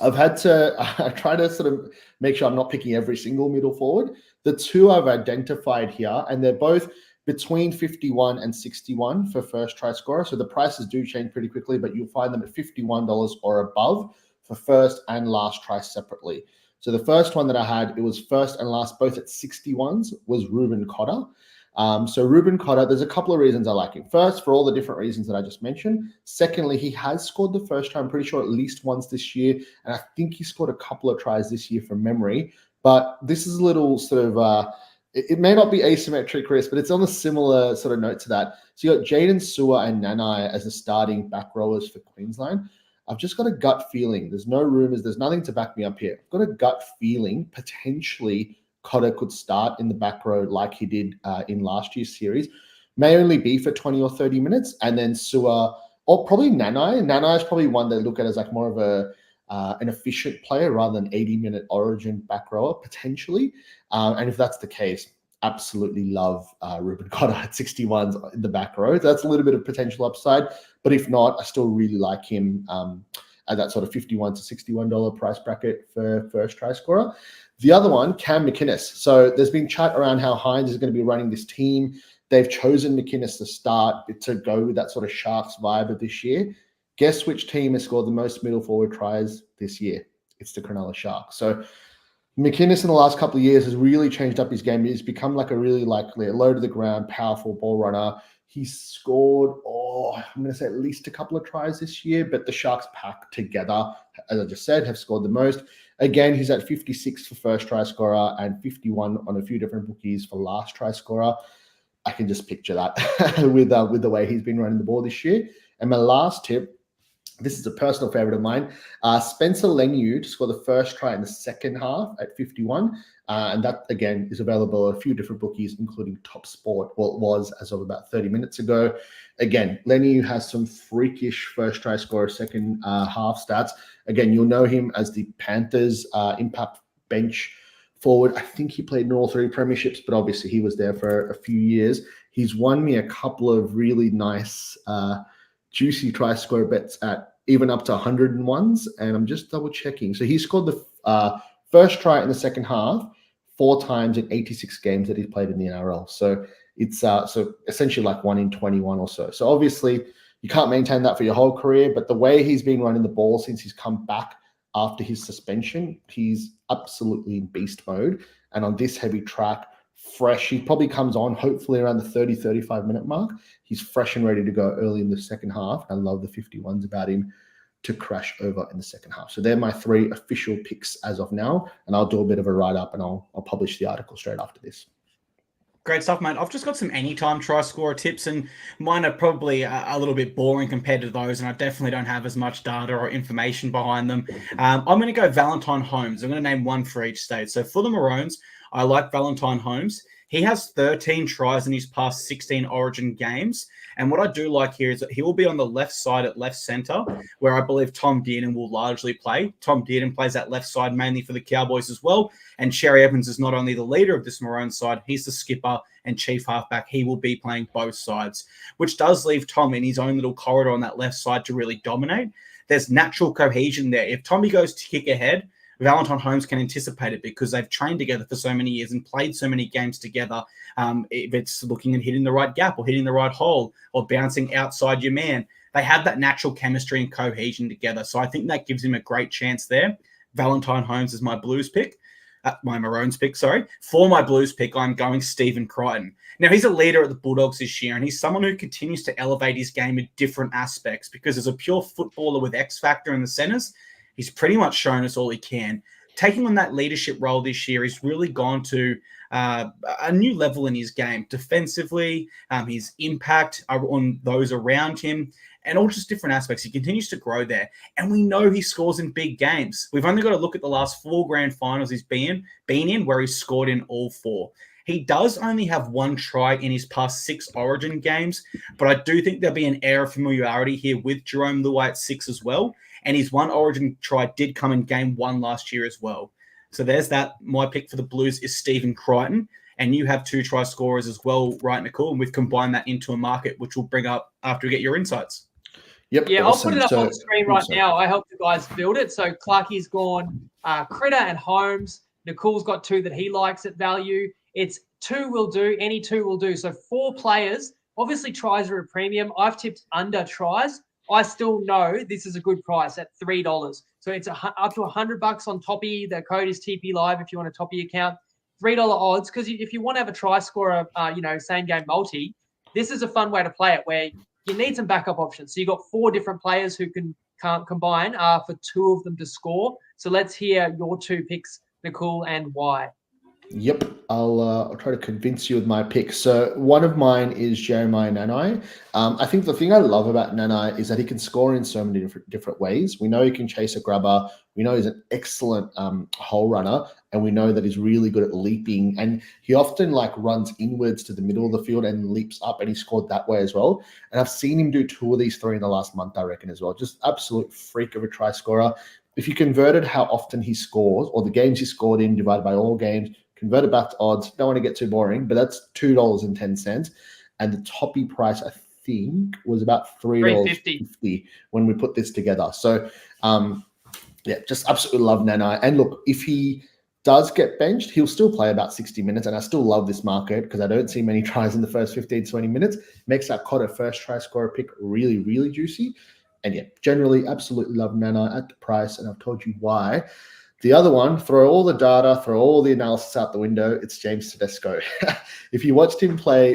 I try to sort of make sure I'm not picking every single middle forward. The two I've identified here, and they're both between 51 and 61 for first try scorer. So the prices do change pretty quickly, but you'll find them at $51 or above for first and last try separately. So the first one that I had, it was first and last, both at 61s, was Ruben Cotter. So Ruben Cotter, there's a couple of reasons I like him. First, for all the different reasons that I just mentioned. Secondly, he has scored the first try, I'm pretty sure, at least once this year. And I think he scored a couple of tries this year from memory. But this is a little sort of, it may not be asymmetric, Chris, but it's on a similar sort of note to that. So you got Jaden Sewer and Nanai as the starting back rowers for Queensland. I've just got a gut feeling. There's no rumors. There's nothing to back me up here. I've got a gut feeling potentially Cotter could start in the back row like he did in last year's series. May only be for 20 or 30 minutes. And then Sewer, or probably Nanai. Nanai is probably one they look at as like more of an efficient player rather than 80-minute origin back rower, potentially. And if that's the case, absolutely love Ruben Cotter at 61s in the back row. That's a little bit of potential upside. But if not, I still really like him at that sort of $51 to $61 price bracket for first try scorer. The other one, Cam McInnes. So there's been chat around how Hines is going to be running this team. They've chosen McInnes to start to go with that sort of Sharks vibe of this year. Guess which team has scored the most middle forward tries this year? It's the Cronulla Sharks. So McInnes in the last couple of years has really changed up his game. He's become like a really low to the ground, powerful ball runner. He's scored, I'm going to say at least a couple of tries this year, but the Sharks pack together, as I just said, have scored the most. Again, he's at 56 for first try scorer and 51 on a few different bookies for last try scorer. I can just picture that with the way he's been running the ball this year. And my last tip, this is a personal favorite of mine. Spencer Leniu to score the first try in the second half at 51. And that, again, is available at a few different bookies, including Top Sport. Well, it was as of about 30 minutes ago. Again, Leniu has some freakish first try scorer, second half stats. Again, you'll know him as the Panthers impact bench forward. I think he played in all three premierships, but obviously he was there for a few years. He's won me a couple of really nice juicy try score bets at even up to 101s, and I'm just double checking. So he scored the first try in the second half 4 times in 86 games that he's played in the NRL. So It's so essentially like 1 in 21 or so. So obviously you can't maintain that for your whole career, but the way he's been running the ball since he's come back after his suspension, he's absolutely in beast mode. And on this heavy track, fresh, he probably comes on hopefully around the 30, 35-minute mark. He's fresh and ready to go early in the second half. I love the 51s about him to crash over in the second half. So they're my 3 official picks as of now, and I'll do a bit of a write-up and I'll publish the article straight after this. Great stuff, mate. I've just got some anytime try scorer tips, and mine are probably a little bit boring compared to those, and I definitely don't have as much data or information behind them. I'm going to go Valentine Holmes. I'm going to name one for each state. So for the Maroons, I like Valentine Holmes. He has 13 tries in his past 16 Origin games. And what I do like here is that he will be on the left side at left center, where I believe Tom Dearden will largely play. Tom Dearden plays that left side mainly for the Cowboys as well. And Cherry Evans is not only the leader of this Maroon side, he's the skipper and chief halfback. He will be playing both sides, which does leave Tom in his own little corridor on that left side to really dominate. There's natural cohesion there. If Tommy goes to kick ahead, Valentine Holmes can anticipate it because they've trained together for so many years and played so many games together. If it's looking and hitting the right gap or hitting the right hole or bouncing outside your man, they have that natural chemistry and cohesion together. So I think that gives him a great chance there. Valentine Holmes is my Blues pick. My Maroons pick, sorry. For my Blues pick, I'm going Stephen Crichton. Now, he's a leader at the Bulldogs this year, and he's someone who continues to elevate his game in different aspects because as a pure footballer with X factor in the centres, he's pretty much shown us all he can. Taking on that leadership role this year, he's really gone to a new level in his game. Defensively, his impact on those around him, and all just different aspects. He continues to grow there. And we know he scores in big games. We've only got to look at the last 4 grand finals he's been in where he's scored in all 4. He does only have 1 try in his past 6 Origin games, but I do think there'll be an air of familiarity here with Jerome Luai at 6 as well. And his 1 Origin try did come in game 1 last year as well. So there's that. My pick for the Blues is Stephen Crichton. And you have 2 try scorers as well, right, Nakul? And we've combined that into a market, which we'll bring up after we get your insights. Yep. Yeah, awesome. I'll put it up on the screen right now. I helped the guys build it. So Clarkey's gone Critter and Holmes. Nakul's got 2 that he likes at value. It's 2 will do. Any 2 will do. So 4 players. Obviously, tries are a premium. I've tipped under tries. I still know this is a good price at $3. So it's up to $100 on Toppy. The code is TP Live if you want a Toppy account. $3 odds, because if you want to have a try scorer, same game multi, this is a fun way to play it where you need some backup options. So you've got 4 different players who can't combine for 2 of them to score. So let's hear your 2 picks, Nakul, and why. Yep, I'll try to convince you with my pick. So one of mine is Jeremiah Nanai. I think the thing I love about Nanai is that he can score in so many different ways. We know he can chase a grubber. We know he's an excellent hole runner, and we know that he's really good at leaping. And he often runs inwards to the middle of the field and leaps up, and he scored that way as well. And I've seen him do 2 of these 3 in the last month, I reckon, as well. Just absolute freak of a try scorer. If you converted how often he scores, or the games he scored in divided by all games, convert it back to odds. Don't want to get too boring, but that's $2.10. And the Toppy price, I think, was about $3.50 when we put this together. So, just absolutely love Nanai. And look, if he does get benched, he'll still play about 60 minutes. And I still love this market because I don't see many tries in the first 15, 20 minutes. Makes that Cotter first try scorer pick really, really juicy. And generally absolutely love Nanai at the price. And I've told you why. The other one, throw all the data, throw all the analysis out the window. It's James Tedesco. If you watched him play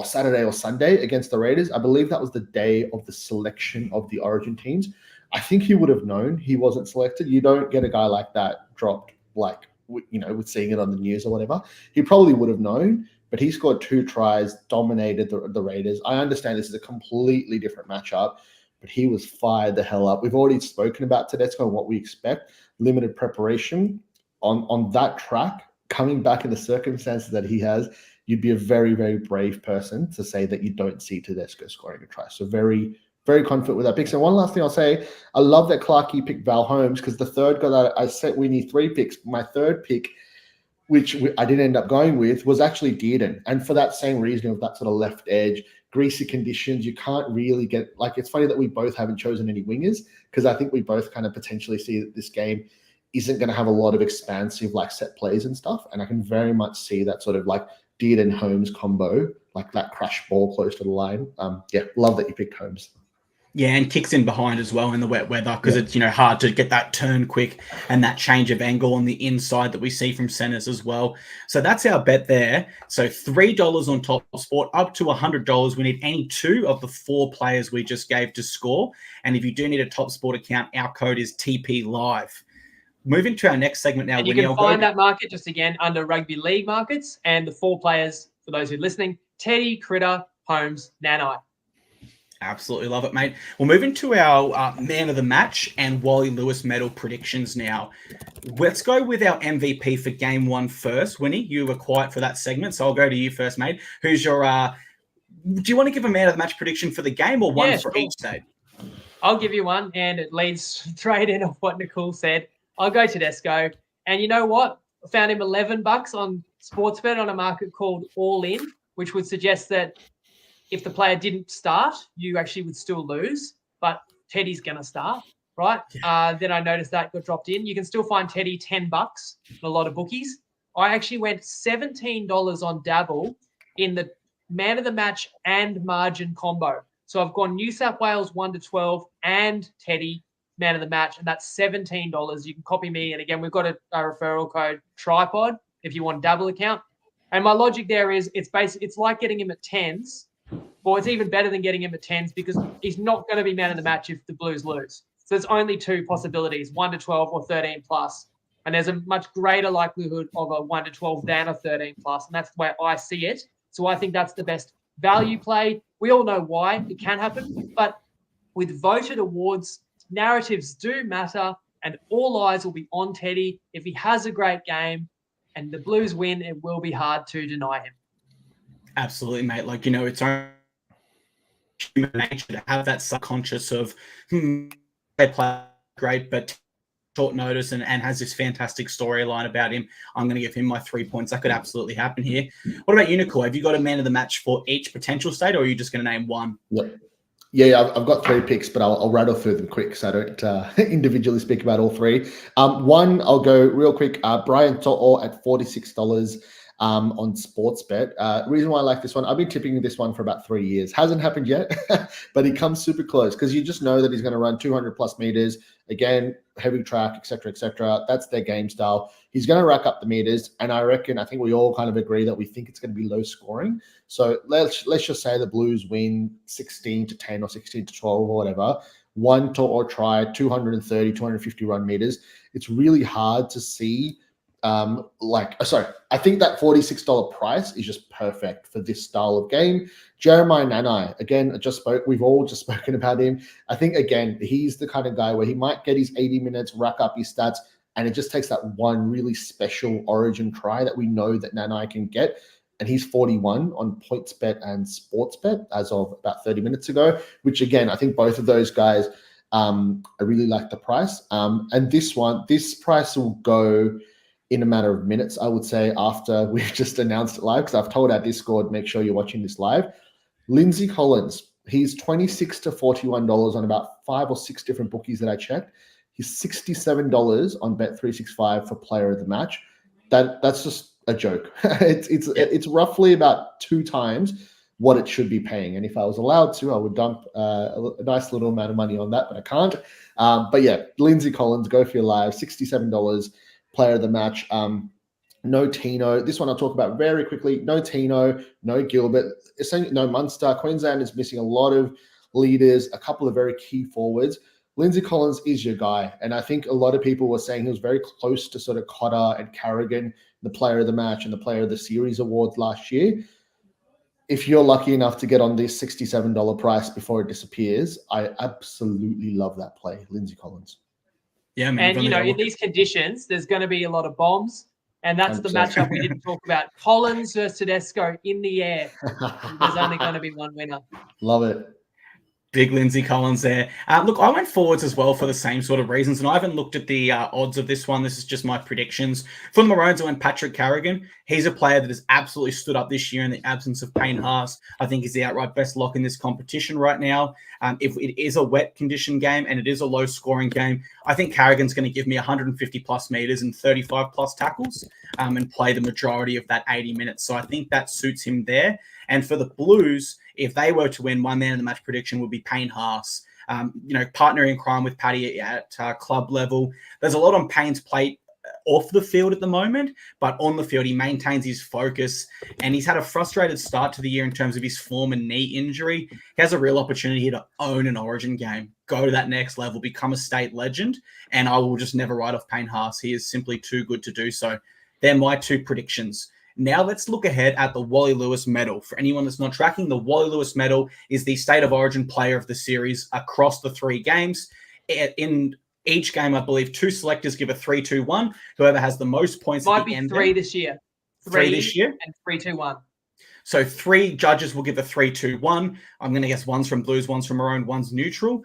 Saturday or Sunday against the Raiders, I believe that was the day of the selection of the Origin teams. I think he would have known he wasn't selected. You don't get a guy like that dropped, with seeing it on the news or whatever. He probably would have known, but he scored 2 tries, dominated the Raiders. I understand this is a completely different matchup, but he was fired the hell up. We've already spoken about Tedesco and what we expect. Limited preparation on that track, coming back in the circumstances that he has, you'd be a very, very brave person to say that you don't see Tedesco scoring a try. So very, very confident with that pick. So one last thing I'll say, I love that Clarkey picked Val Holmes because the third guy that I set Winny 3 picks, my third pick, which I didn't end up going with, was actually Dearden. And for that same reason of that sort of left edge, greasy conditions, you can't really get, it's funny that we both haven't chosen any wingers because I think we both kind of potentially see that this game isn't going to have a lot of expansive set plays and stuff. And I can very much see that sort of Dearden Holmes combo, like that crash ball close to the line. Yeah, love that you picked Holmes. Yeah, and kicks in behind as well in the wet weather because it's, hard to get that turn quick and that change of angle on the inside that we see from centers as well. So that's our bet there. So $3 on Top Sport, up to $100. We need any 2 of the 4 players we just gave to score. And if you do need a Top Sport account, our code is TP Live. Moving to our next segment now. And you can find that market just again under Rugby League markets, and the 4 players, for those who are listening, Teddy, Critter, Holmes, Nanai. Absolutely love it, mate. We'll move into our man of the match and Wally Lewis medal predictions now. Let's go with our MVP for game 1 first. Winnie, you were quiet for that segment, so I'll go to you first, mate. Who's your do you want to give a man of the match prediction for the game or one for each state? I'll give you one, and it leads straight in off what Nakul said. I'll go Tedesco. And you know what? I found him $11 on Sportsbet on a market called All In, which would suggest that if the player didn't start, you actually would still lose. But Teddy's going to start, right? Then I noticed that got dropped in. You can still find Teddy $10 in a lot of bookies. I actually went $17 on Dabble in the man of the match and margin combo. So I've gone New South Wales 1-12 and Teddy man of the match, and that's $17. You can copy me. And again, we've got a referral code TryPod if you want a Dabble account. And my logic there is it's like getting him at 10s. Well, it's even better than getting him at 10s because he's not going to be man of the match if the Blues lose. So there's only 2 possibilities, 1-12 or 13+. And there's a much greater likelihood of a 1-12 than a 13+. And that's the way I see it. So I think that's the best value play. We all know why it can happen. But with voted awards, narratives do matter. And all eyes will be on Teddy. If he has a great game and the Blues win, it will be hard to deny him. Absolutely, mate. Like, it's only human nature to have that subconscious of, they play great, but short notice and has this fantastic storyline about him. I'm going to give him my 3 points. That could absolutely happen here. What about you, Nakul? Have you got a man of the match for each potential state, or are you just going to name one? Yep. Yeah, I've got 3 picks, but I'll rattle through them quick so I don't individually speak about all 3. One, I'll go real quick. Brian To'o at $46. On Sportsbet. Reason why I like this one, I've been tipping this one for about 3 years. Hasn't happened yet, but he comes super close because you just know that he's going to run 200+ meters. Again, heavy track, etc., etc. That's their game style. He's going to rack up the meters, and I think we all kind of agree that we think it's going to be low scoring. So let's just say the Blues win 16-10 or 16-12 or whatever. One or try 230, 250 run meters. It's really hard to see. I think that $46 price is just perfect for this style of game. Jeremiah Nanai, again, we've all just spoken about him. I think, again, he's the kind of guy where he might get his 80 minutes, rack up his stats, and it just takes that one really special origin try that we know that Nanai can get. And he's 41 on PointsBet and Sportsbet as of about 30 minutes ago, which, again, I think both of those guys, I really like the price. And this price will go in a matter of minutes, I would say, after we've just announced it live, because I've told our Discord, make sure you're watching this live. Lindsay Collins, he's $26 to $41 on about 5 or 6 different bookies that I checked. He's $67 on Bet365 for player of the match. That's just a joke. It's roughly about 2 times what it should be paying. And if I was allowed to, I would dump a nice little amount of money on that, but I can't. But yeah, Lindsay Collins, go for your live, $67. Player of the match. No Tino. This one I'll talk about very quickly. No Tino, no Gilbert, essentially no Munster. Queensland is missing a lot of leaders, a couple of very key forwards. Lindsay Collins is your guy. And I think a lot of people were saying he was very close to sort of Cotter and Carrigan, the player of the match and the player of the series awards last year. If you're lucky enough to get on this $67 price before it disappears, I absolutely love that play, Lindsay Collins. Yeah, man. And, in these conditions, there's going to be a lot of bombs. And that's 100%. The matchup we didn't talk about. Collins versus Tedesco in the air. There's only going to be one winner. Love it. Big Lindsay Collins there. Look, I went forwards as well for the same sort of reasons, and I haven't looked at the odds of this one. This is just my predictions. For the Maroons, I went Patrick Carrigan. He's a player that has absolutely stood up this year in the absence of Payne Haas. I think he's the outright best lock in this competition right now. If it is a wet condition game and it is a low-scoring game, I think Carrigan's going to give me 150-plus meters and 35-plus tackles. and play the majority of that 80 minutes. So I think that suits him there. And for the Blues, if they were to win, one man in the match prediction would be Payne Haas. Partnering in crime with Paddy at club level. There's a lot on Payne's plate off the field at the moment, but on the field, he maintains his focus, and he's had a frustrated start to the year in terms of his form and knee injury. He has a real opportunity here to own an Origin game, go to that next level, become a state legend, and I will just never write off Payne Haas. He is simply too good to do so. They're my two predictions. Now let's look ahead at the Wally Lewis medal. For anyone that's not tracking, the Wally Lewis medal is the State of Origin player of the series across the 3 games. In each game, I believe 2 selectors give a 3-2-1. Whoever has the most points Might at the be end. 3 this year. 3 this year? And 3-2-1. So 3 judges will give a 3-2-1. I'm going to guess one's from Blues, one's from Maroon, one's neutral.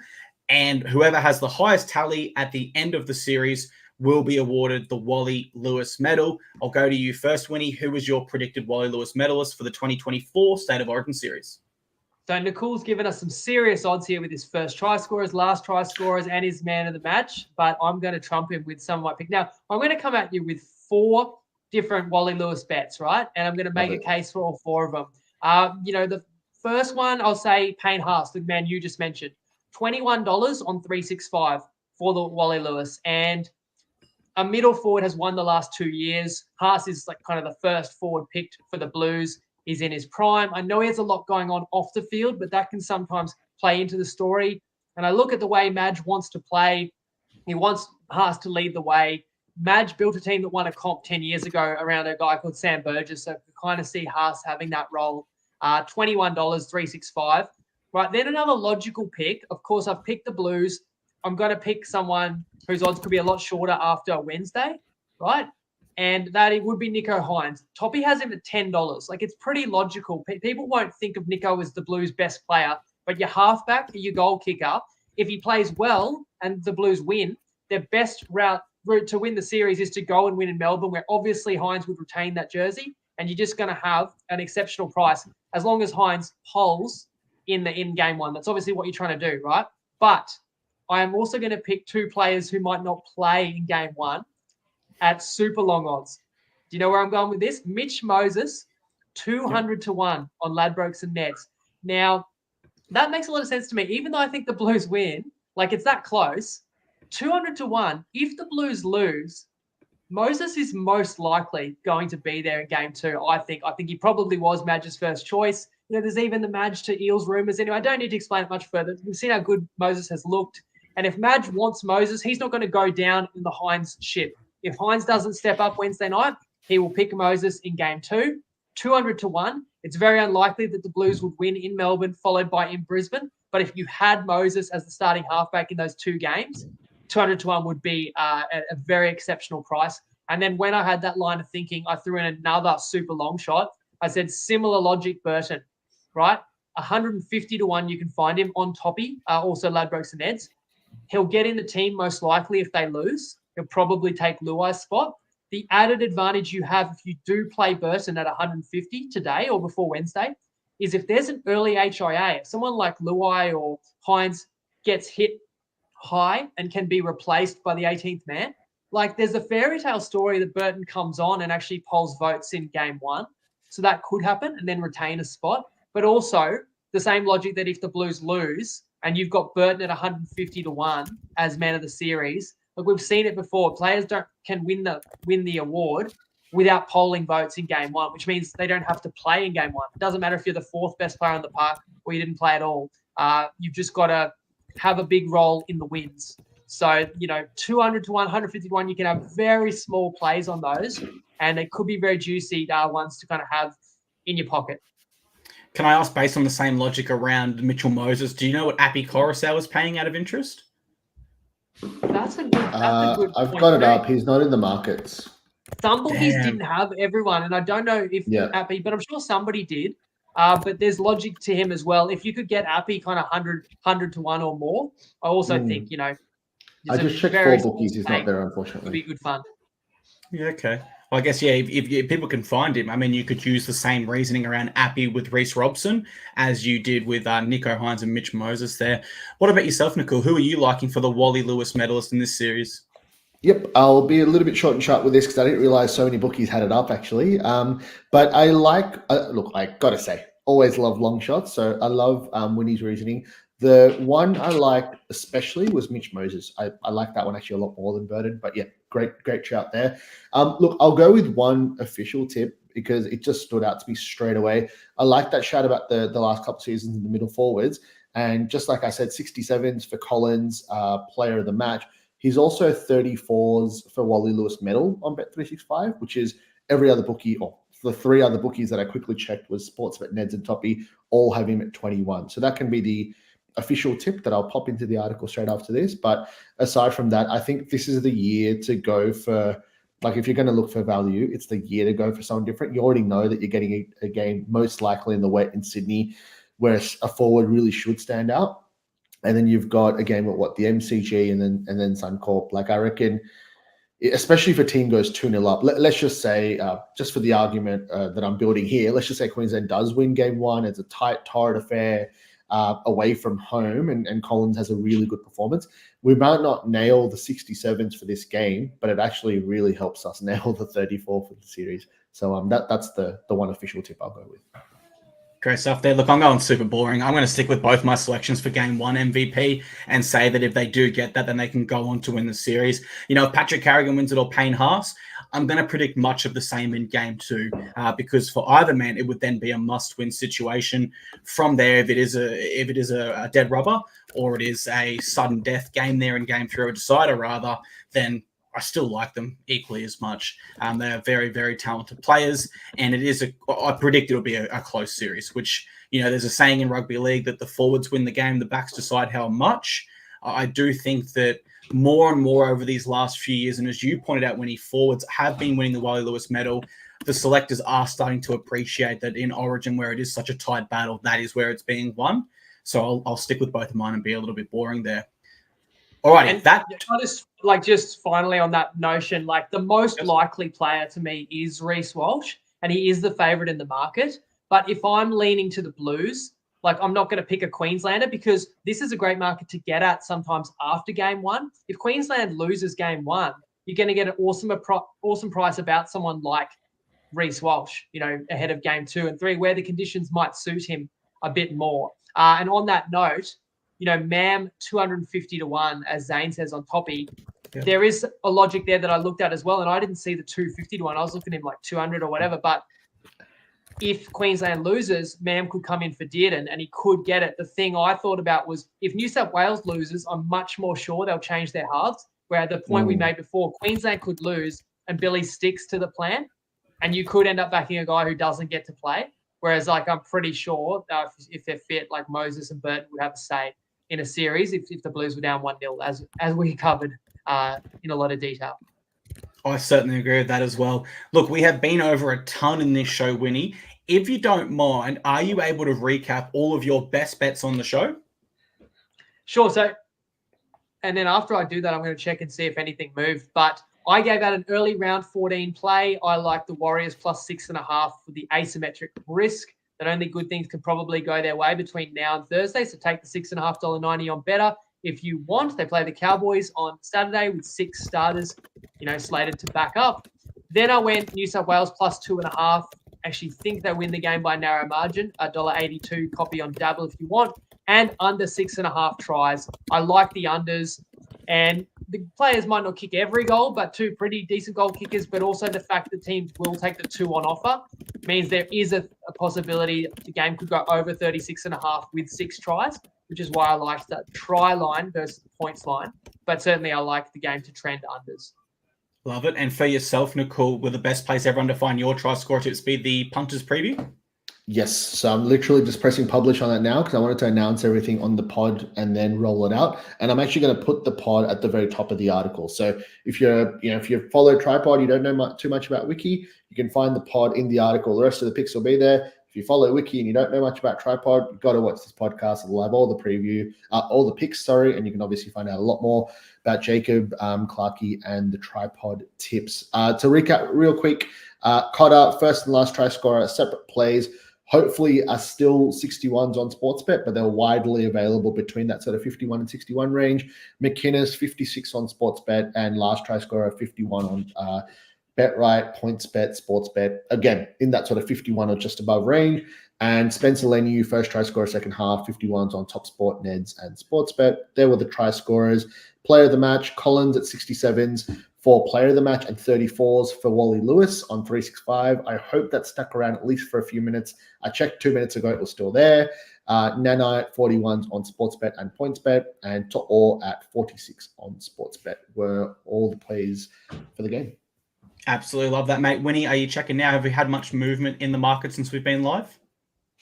And whoever has the highest tally at the end of the series will be awarded the Wally Lewis medal. I'll go to you first, Winnie. Who was your predicted Wally Lewis medalist for the 2024 State of Origin series? So Nakul's given us some serious odds here with his first try scorers, last try scorers, and his man of the match. But I'm going to trump him with some of my pick. Now, I'm going to come at you with 4 different Wally Lewis bets, right? And I'm going to make a case for all 4 of them. The first one, I'll say Payne Haas, the man you just mentioned. $21 on 365 for the Wally Lewis. And a middle forward has won the last 2 years. Haas is like kind of the first forward picked for the Blues. He's in his prime. I know he has a lot going on off the field, but that can sometimes play into the story. And I look at the way Madge wants to play. He wants Haas to lead the way. Madge built a team that won a comp 10 years ago around a guy called Sam Burgess. So I kind of see Haas having that role. $21, 365. Right, then another logical pick. Of course, I've picked the Blues. I'm going to pick someone whose odds could be a lot shorter after Wednesday, right? And that it would be Nicho Hynes. Toppy has him at $10. Like, it's pretty logical. People won't think of Nicho as the Blues' best player, but your halfback, your goal kicker, if he plays well and the Blues win, their best route to win the series is to go and win in Melbourne, where obviously Hynes would retain that jersey, and you're just going to have an exceptional price as long as Hynes polls in game 1. That's obviously what you're trying to do, right? But I am also going to pick 2 players who might not play in game 1 at super long odds. Do you know where I'm going with this? Mitch Moses, 200-1 on Ladbrokes and Neds. Now, that makes a lot of sense to me. Even though I think the Blues win, like it's that close, 200-1, if the Blues lose, Moses is most likely going to be there in game 2, I think. I think he probably was Madge's first choice. There's even the Madge to Eels rumours. Anyway, I don't need to explain it much further. We've seen how good Moses has looked. And if Madge wants Moses, he's not going to go down in the Hynes ship. If Hynes doesn't step up Wednesday night, he will pick Moses in game 2. 200-1. It's very unlikely that the Blues would win in Melbourne, followed by in Brisbane. But if you had Moses as the starting halfback in those 2 games, 200-1 would be a very exceptional price. And then when I had that line of thinking, I threw in another super long shot. I said similar logic, Burton, right? 150-1, you can find him on Toppy, also Ladbrokes and Neds. He'll get in the team most likely if they lose. He'll probably take Luai's spot. The added advantage you have if you do play Burton at 150 today or before Wednesday is if there's an early HIA, if someone like Luai or Hynes gets hit high and can be replaced by the 18th man, like there's a fairy tale story that Burton comes on and actually polls votes in game 1. So that could happen and then retain a spot. But also the same logic that if the Blues lose and you've got Burton at 150-1 as man of the series, like we've seen it before, players can win the award without polling votes in game 1, which means they don't have to play in game 1. It doesn't matter if you're the 4th best player on the park or you didn't play at all. You've just got to have a big role in the wins. So, 200-1, 150-1, you can have very small plays on those, and it could be very juicy ones to kind of have in your pocket. Can I ask, based on the same logic around Mitchell Moses, do you know what Appy Coruscant was paying out of interest? That's a good I've point. got it up. He's not in the markets. Some bookies didn't have everyone, and I don't know if Appy, but I'm sure somebody did. But there's logic to him as well. If you could get Appy kind of 100-1 or more, I also think, I just checked 4 bookies. He's not there, unfortunately. It'd be good fun. Yeah, okay. Well, I guess, if people can find him, I mean, you could use the same reasoning around Appy with Reece Robson as you did with Nicho Hynes and Mitch Moses there. What about yourself, Nakul? Who are you liking for the Wally Lewis medalist in this series? Yep, I'll be a little bit short and sharp with this because I didn't realize so many bookies had it up actually. But I like, look, I gotta say, always love long shots. So I love Winnie's reasoning. The one I liked especially was Mitch Moses. I like that one actually a lot more than Burden. But yeah, great shout there. Look, I'll go with one official tip because it just stood out to me straight away. I like that shout about the last couple of seasons in the middle forwards. And just like I said, 67s for Collins, player of the match. He's also 34s for Wally Lewis medal on Bet365, which is every other bookie, or the three other bookies that I quickly checked was Sportsbet, Neds, and Toppy, all have him at 21. So that can be the official tip that I'll pop into the article straight after this. But aside from that, I think this is the year to go for, like, if you're going to look for value, it's the year to go for someone different. You already know that you're getting a game most likely in the wet in Sydney, where a forward really should stand out. And then you've got a game at the MCG and then Suncorp. Like, I reckon, especially if a team goes 2-0 up, let's just say, just for the argument that I'm building here, let's just say Queensland does win game one. It's a tight, torrid affair away from home, and Collins has a really good performance. We might not nail the 67s for this game, but it actually really helps us nail the 34 for the series. So that's the one official tip I'll go with. Great stuff there. Look, I'm going super boring. I'm going to stick with both my selections for game one MVP and say that if they do get that, then they can go on to win the series. You know, if Patrick Carrigan wins it or Payne Haas, I'm going to predict much of the same in game two because for either man, it would then be a must-win situation. From there, if it is a dead rubber or it is a sudden death game there in game three or decider rather, then I still like them equally as much. They are very, very talented players, and I predict it'll be a close series, which, you know, there's a saying in rugby league that the forwards win the game, the backs decide how much. I do think that more and more over these last few years, and as you pointed out, Winnie, forwards have been winning the Wally Lewis medal. The selectors are starting to appreciate that in Origin, where it is such a tight battle, that is where it's being won. So I'll stick with both of mine and be a little bit boring there. All right, just finally on that notion, like the most likely player to me is Reece Walsh, and he is the favourite in the market. But if I'm leaning to the Blues, like I'm not going to pick a Queenslander because this is a great market to get at sometimes after game one. If Queensland loses game one, you're going to get an awesome price about someone like Reece Walsh, you know, ahead of game 2 and 3, where the conditions might suit him a bit more. And on that note, you know, Mam 250-1, as Zane says on Toppy. Yeah. There is a logic there that I looked at as well, and I didn't see the 250-1. I was looking at him like 200 or whatever. But if Queensland loses, Mam could come in for Dearden and he could get it. The thing I thought about was if New South Wales loses, I'm much more sure they'll change their halves. Where at the point we made before, Queensland could lose and Billy sticks to the plan, and you could end up backing a guy who doesn't get to play. Whereas, like, I'm pretty sure if they're fit, like Moses and Burton would have a say in a series if the Blues were down 1-0, as we covered in a lot of detail. I certainly agree with that as well. Look, we have been over a ton in this show, Winnie. If you don't mind, are you able to recap all of your best bets on the show? Sure. So, and then after I do that, I'm going to check and see if anything moved. But I gave out an early round 14 play. I like the Warriors plus 6.5 for the asymmetric risk. That only good things can probably go their way between now and Thursday. So take the $6.50 on better. If you want, they play the Cowboys on Saturday with 6 starters, you know, slated to back up. Then I went New South Wales plus 2.5. Actually think they win the game by narrow margin. $1.82 copy on Dabble if you want. And under 6.5 tries. I like the unders. And the players might not kick every goal, but 2 pretty decent goal kickers. But also the fact that teams will take the 2 on offer means there is a possibility the game could go over 36.5 with 6 tries, which is why I like that try line versus the points line. But certainly I like the game to trend unders. Love it. And for yourself, Nakul, will the best place everyone to find your try score tips be the punters preview? Yes, so I'm literally just pressing publish on that now because I wanted to announce everything on the pod and then roll it out. And I'm actually going to put the pod at the very top of the article. So if you follow TryPod, you don't know too much about Wicky, you can find the pod in the article. The rest of the picks will be there. If you follow Wicky and you don't know much about TryPod, you've got to watch this podcast. It'll have all the preview, all the picks, and you can obviously find out a lot more about Jacob, Clarkey, and the TryPod tips. To recap real quick, Cotter, first and last try scorer, separate plays. hopefully are still 61s on Sportsbet, but they're widely available between that sort of 51 and 61 range. McInnes, 56 on Sportsbet, and last try scorer, 51 on BetRight, PointsBet, Sportsbet. Again, in that sort of 51 or just above range. And Spencer Leniu, first try scorer, second half, 51s on TopSport, Neds, and Sportsbet. There were the try scorers. Player of the match, Collins at 67s for player of the match and 34s for Wally Lewis on 365. I hope that stuck around at least for a few minutes. I checked 2 minutes ago, it was still there. Nanai at 41s on Sportsbet and PointsBet, and To'o at 46 on Sportsbet were all the plays for the game. Absolutely love that, mate. Winnie, are you checking now? Have we had much movement in the market since we've been live?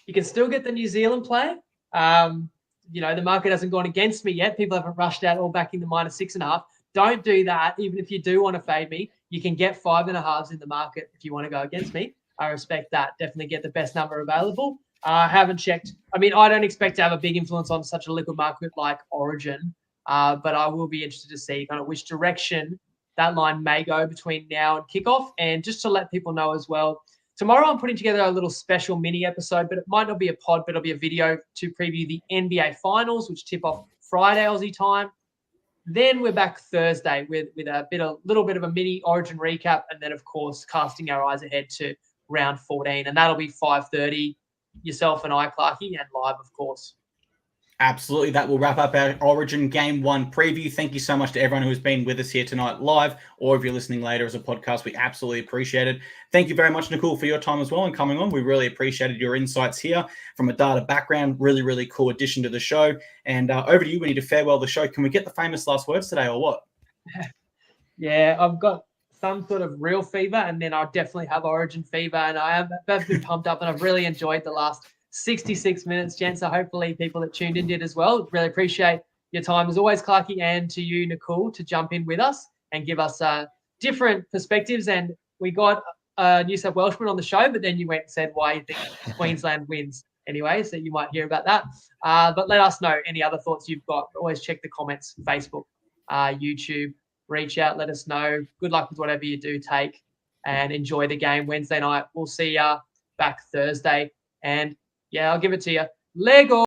You can still get the New Zealand play. The market hasn't gone against me yet. People haven't rushed out all back in the -6.5. Don't do that. Even if you do want to fade me, you can get 5.5s in the market if you want to go against me. I respect that. Definitely get the best number available. I haven't checked. I mean, I don't expect to have a big influence on such a liquid market like Origin, but I will be interested to see kind of which direction that line may go between now and kickoff. And just to let people know as well, tomorrow I'm putting together a little special mini episode, but it might not be a pod, but it'll be a video to preview the NBA Finals, which tip off Friday Aussie time. Then we're back Thursday with a little bit of a mini Origin recap, and then of course casting our eyes ahead to round 14, and that'll be 5:30. Yourself and I, Clarkey, and live, of course. Absolutely. That will wrap up our Origin Game 1 preview. Thank you so much to everyone who has been with us here tonight live, or if you're listening later as a podcast, we absolutely appreciate it. Thank you very much, Nakul, for your time as well and coming on. We really appreciated your insights here from a data background. Really, really cool addition to the show. And over to you, we need to farewell the show. Can we get the famous last words today or what? Yeah, I've got some sort of real fever, and then I'll definitely have Origin fever. And I've been pumped up, and I've really enjoyed the last 66 minutes, gents. So hopefully people that tuned in did as well. Really appreciate your time as always, Clarkey, and to you, Nakul, to jump in with us and give us different perspectives. And we got a New South Welshman on the show, but then you went and said why you think Queensland wins anyway, so you might hear about that. But let us know any other thoughts you've got. Always check the comments, Facebook, YouTube. Reach out, let us know. Good luck with whatever you do take, and enjoy the game Wednesday night. We'll see you back Thursday. And yeah, I'll give it to you. Lego.